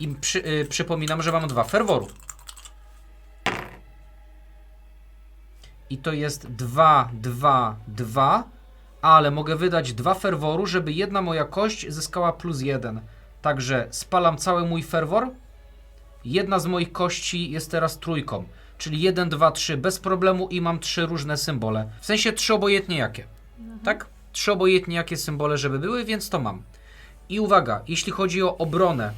S1: I przypominam, że mam 2 ferworu. I to jest 2, 2, 2, ale mogę wydać 2 ferworu, żeby jedna moja kość zyskała +1. Także spalam cały mój ferwor. Jedna z moich kości jest teraz trójką, czyli 1, 2, 3 bez problemu i mam 3 różne symbole. W sensie 3 obojętnie jakie. Tak? 3 obojętnie jakie symbole, żeby były, więc to mam. I uwaga, jeśli chodzi o obronę,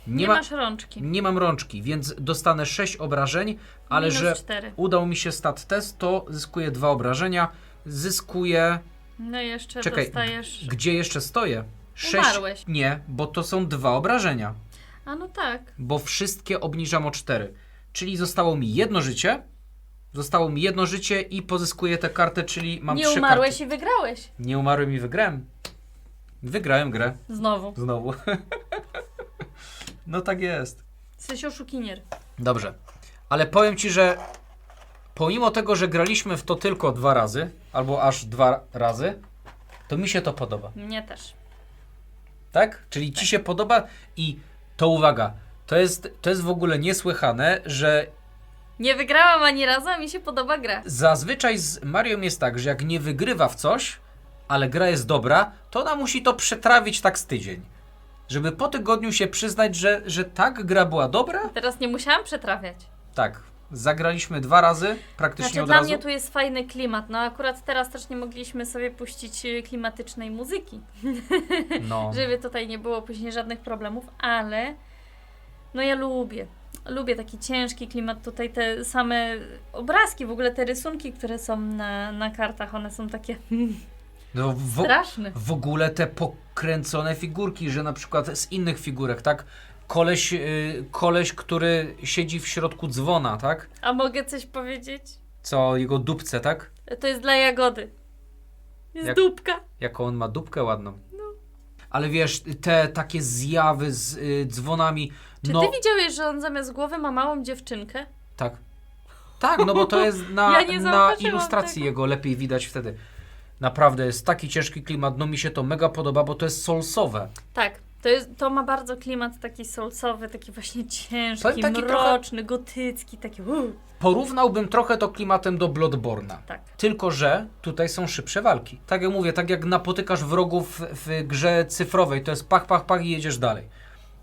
S2: Nie masz rączki.
S1: nie mam rączki, więc dostanę 6 obrażeń, ale że
S2: -4.
S1: udał mi się stat test, to zyskuję 2 obrażenia, zyskuję...
S2: No i jeszcze
S1: Czekaj,
S2: dostajesz...
S1: Gdzie jeszcze stoję? 6...
S2: Umarłeś.
S1: Nie, bo to są 2 obrażenia.
S2: A no tak.
S1: Bo wszystkie obniżam o 4. Czyli zostało mi 1 życie. Zostało mi 1 życie i pozyskuję tę kartę, czyli mam 3
S2: Nie umarłeś
S1: karty.
S2: i wygrałeś.
S1: Nie umarłem i wygrałem. Wygrałem grę.
S2: Znowu.
S1: Znowu. No tak jest.
S2: Jesteś oszukinier.
S1: Dobrze. Ale powiem ci, że pomimo tego, że graliśmy w to tylko 2 razy, albo aż 2 razy, to mi się to podoba.
S2: Mnie też.
S1: Tak? Czyli ci się podoba i to uwaga, to jest w ogóle niesłychane, że
S2: Nie wygrałam ani razu, a mi się podoba gra.
S1: zazwyczaj z Marią jest tak, że jak nie wygrywa w coś, ale gra jest dobra, to ona musi to przetrawić tak z tydzień. Żeby po tygodniu się przyznać, że tak, gra była dobra?
S2: Teraz nie musiałam przetrawiać.
S1: Tak. Zagraliśmy 2 razy, praktycznie
S2: Znaczy
S1: od
S2: dla
S1: razu.
S2: mnie tu jest fajny klimat. No akurat teraz też nie mogliśmy sobie puścić klimatycznej muzyki,
S1: No.
S2: żeby tutaj nie było później żadnych problemów, ale no ja lubię. Lubię taki ciężki klimat, tutaj te same obrazki, w ogóle te rysunki, które są na kartach, one są takie
S1: No,
S2: straszne.
S1: w ogóle te pokręcone figurki, że na przykład z innych figurek, tak? Koleś, który siedzi w środku dzwona, tak?
S2: A mogę coś powiedzieć?
S1: Co, jego dupce, tak?
S2: To jest dla Jagody. Jest
S1: Jak-
S2: dupka.
S1: Jaką on ma dupkę ładną. Ale wiesz, te takie zjawy z dzwonami,
S2: Czy
S1: no
S2: ty widziałeś, że on zamiast głowy ma małą dziewczynkę?
S1: tak. Tak, no bo to jest
S2: Ja nie
S1: na
S2: zauważyłam
S1: ilustracji
S2: tego.
S1: jego lepiej widać wtedy. Naprawdę jest taki ciężki klimat, no mi się to mega podoba, bo to jest soulsowe.
S2: Tak. To ma bardzo klimat taki soulsowy, taki właśnie ciężki,
S1: Powiem taki
S2: mroczny, gotycki, taki
S1: Porównałbym trochę to klimatem do Bloodborne'a.
S2: Tak.
S1: Tylko że tutaj są szybsze walki. Tak jak mówię, tak jak napotykasz wrogów w grze cyfrowej, to jest pach, pach, pach i jedziesz dalej.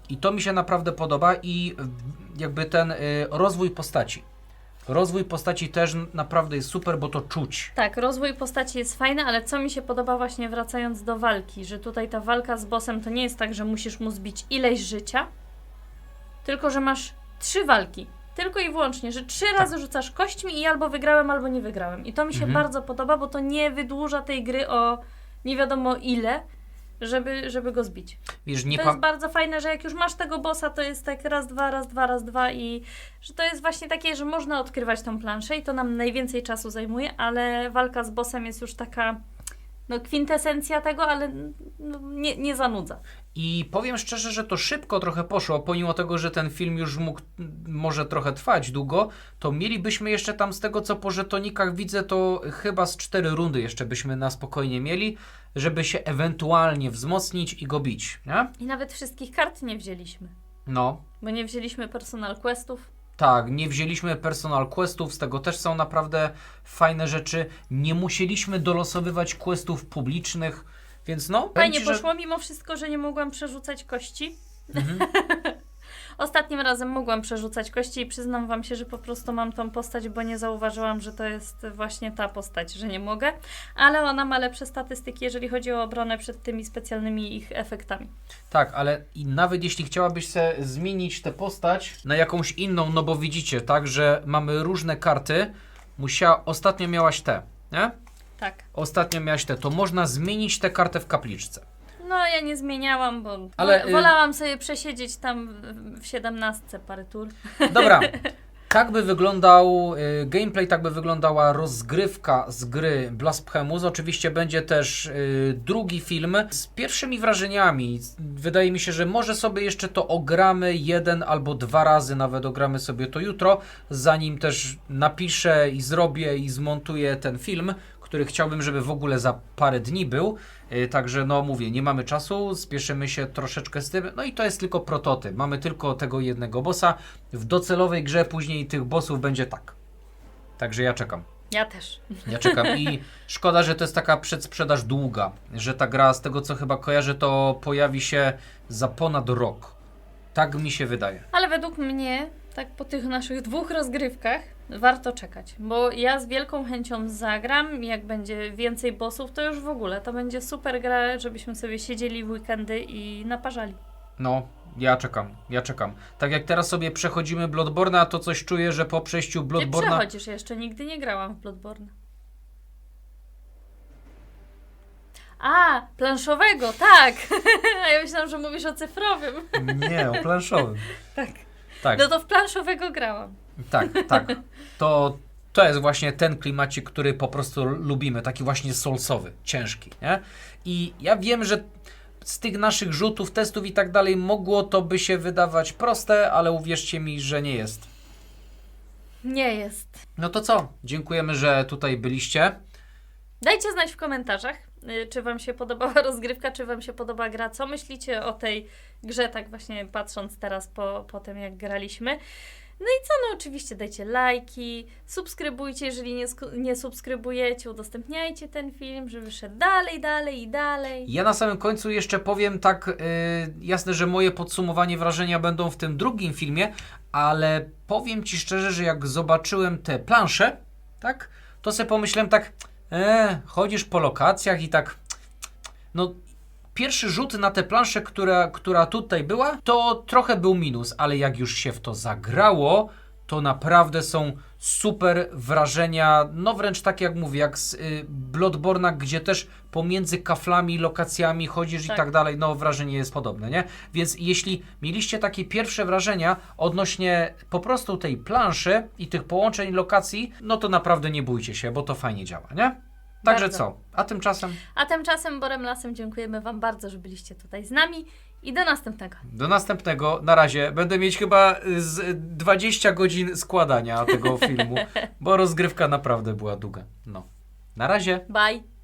S1: I to mi się naprawdę podoba i jakby ten rozwój postaci. Rozwój postaci też naprawdę jest super, bo to czuć.
S2: Tak, rozwój postaci jest fajny, ale co mi się podoba właśnie wracając do walki, że tutaj ta walka z bossem to nie jest tak, że musisz mu zbić ileś życia, tylko że masz 3 walki. Tylko i wyłącznie, że 3 razy rzucasz kośćmi i albo wygrałem, albo nie wygrałem. I to mi się bardzo podoba, bo to nie wydłuża tej gry o nie wiadomo ile, żeby go zbić.
S1: Wiesz, nie
S2: To jest bardzo fajne, że jak już masz tego bossa, to jest tak raz, dwa i że to jest właśnie takie, że można odkrywać tą planszę i to nam najwięcej czasu zajmuje, ale walka z bossem jest już taka, no kwintesencja tego, ale no, nie zanudza.
S1: I powiem szczerze, że to szybko trochę poszło, pomimo tego, że ten film już mógł może trochę trwać długo, to mielibyśmy jeszcze tam z tego, co po żetonikach widzę, to chyba z 4 rundy jeszcze byśmy na spokojnie mieli, żeby się ewentualnie wzmocnić i go bić, nie?
S2: I nawet wszystkich kart nie wzięliśmy,
S1: No,
S2: bo nie wzięliśmy personal questów.
S1: tak, nie wzięliśmy personal questów, z tego też są naprawdę fajne rzeczy, nie musieliśmy dolosowywać questów publicznych, więc no, powiem
S2: Fajnie
S1: ci,
S2: poszło, mimo wszystko, że nie mogłam przerzucać kości.
S1: Mhm.
S2: Ostatnim razem mogłam przerzucać kości i przyznam wam się, że po prostu mam tą postać, bo nie zauważyłam, że to jest właśnie ta postać, że nie mogę, ale ona ma lepsze statystyki, jeżeli chodzi o obronę przed tymi specjalnymi ich efektami.
S1: Tak, ale i nawet jeśli chciałabyś sobie zmienić tę postać na jakąś inną, no bo widzicie, tak, że mamy różne karty, ostatnio miałaś te, nie?
S2: Tak.
S1: Ostatnio miałaś te, to można zmienić tę kartę w kapliczce.
S2: No ja nie zmieniałam, bo
S1: Ale,
S2: wolałam sobie przesiedzieć tam w 17 parę tur.
S1: Dobra, tak by wyglądał gameplay, tak by wyglądała rozgrywka z gry Blasphemous. Oczywiście będzie też drugi film z pierwszymi wrażeniami. Wydaje mi się, że może sobie jeszcze to ogramy 1 albo 2 razy, nawet ogramy sobie to jutro, zanim też napiszę i zrobię i zmontuję ten film, który chciałbym, żeby w ogóle za parę dni był. Także no mówię, nie mamy czasu, spieszymy się troszeczkę z tym. No i to jest tylko prototyp. Mamy tylko tego jednego bossa. W docelowej grze później tych bossów będzie tak. Także ja czekam.
S2: Ja też.
S1: Ja czekam i szkoda, że to jest taka przedsprzedaż długa, że ta gra z tego co chyba kojarzę to pojawi się za ponad rok. Tak mi się wydaje.
S2: Ale według mnie, tak po tych naszych 2 rozgrywkach, warto czekać, bo ja z wielką chęcią zagram, jak będzie więcej bossów, to już w ogóle, to będzie super gra, żebyśmy sobie siedzieli w weekendy i naparzali.
S1: No, ja czekam. Tak jak teraz sobie przechodzimy Bloodborne'a, to coś czuję, że po przejściu
S2: Nie
S1: Bloodborne'a...
S2: przechodzisz jeszcze, nigdy nie grałam w Bloodborne. A, planszowego, tak! A ja myślałam, że mówisz o cyfrowym.
S1: Nie, o planszowym.
S2: Tak.
S1: Tak,
S2: No to w planszowego grałam.
S1: tak. To jest właśnie ten klimacik, który po prostu lubimy, taki właśnie soulsowy, ciężki, nie? I ja wiem, że z tych naszych rzutów, testów i tak dalej mogło to by się wydawać proste, ale uwierzcie mi, że nie jest.
S2: Nie jest.
S1: No to co? Dziękujemy, że tutaj byliście.
S2: Dajcie znać w komentarzach, czy wam się podobała rozgrywka, czy wam się podoba gra. Co myślicie o tej grze, tak właśnie patrząc teraz po tym, jak graliśmy. No i co? No oczywiście dajcie lajki, subskrybujcie, jeżeli nie subskrybujecie, udostępniajcie ten film, żeby szedł dalej.
S1: Ja na samym końcu jeszcze powiem tak, jasne, że moje podsumowanie wrażenia będą w tym drugim filmie, ale powiem Ci szczerze, że jak zobaczyłem te plansze, tak, to sobie pomyślałem tak, chodzisz po lokacjach i tak, no pierwszy rzut na tę planszę, która tutaj była, to trochę był minus, ale jak już się w to zagrało, to naprawdę są super wrażenia, no wręcz tak jak mówię, jak z Bloodborne'a, gdzie też pomiędzy kaflami, lokacjami chodzisz i tak dalej, no wrażenie jest podobne, nie? Więc jeśli mieliście takie pierwsze wrażenia odnośnie po prostu tej planszy i tych połączeń lokacji, no to naprawdę nie bójcie się, bo to fajnie działa, nie? Także
S2: Bardzo.
S1: co? A tymczasem?
S2: A tymczasem Borem Lasem dziękujemy wam bardzo, że byliście tutaj z nami i do następnego.
S1: Do następnego. Na razie. Będę mieć chyba z 20 godzin składania tego filmu, bo rozgrywka naprawdę była długa. No. Na razie.
S2: Bye!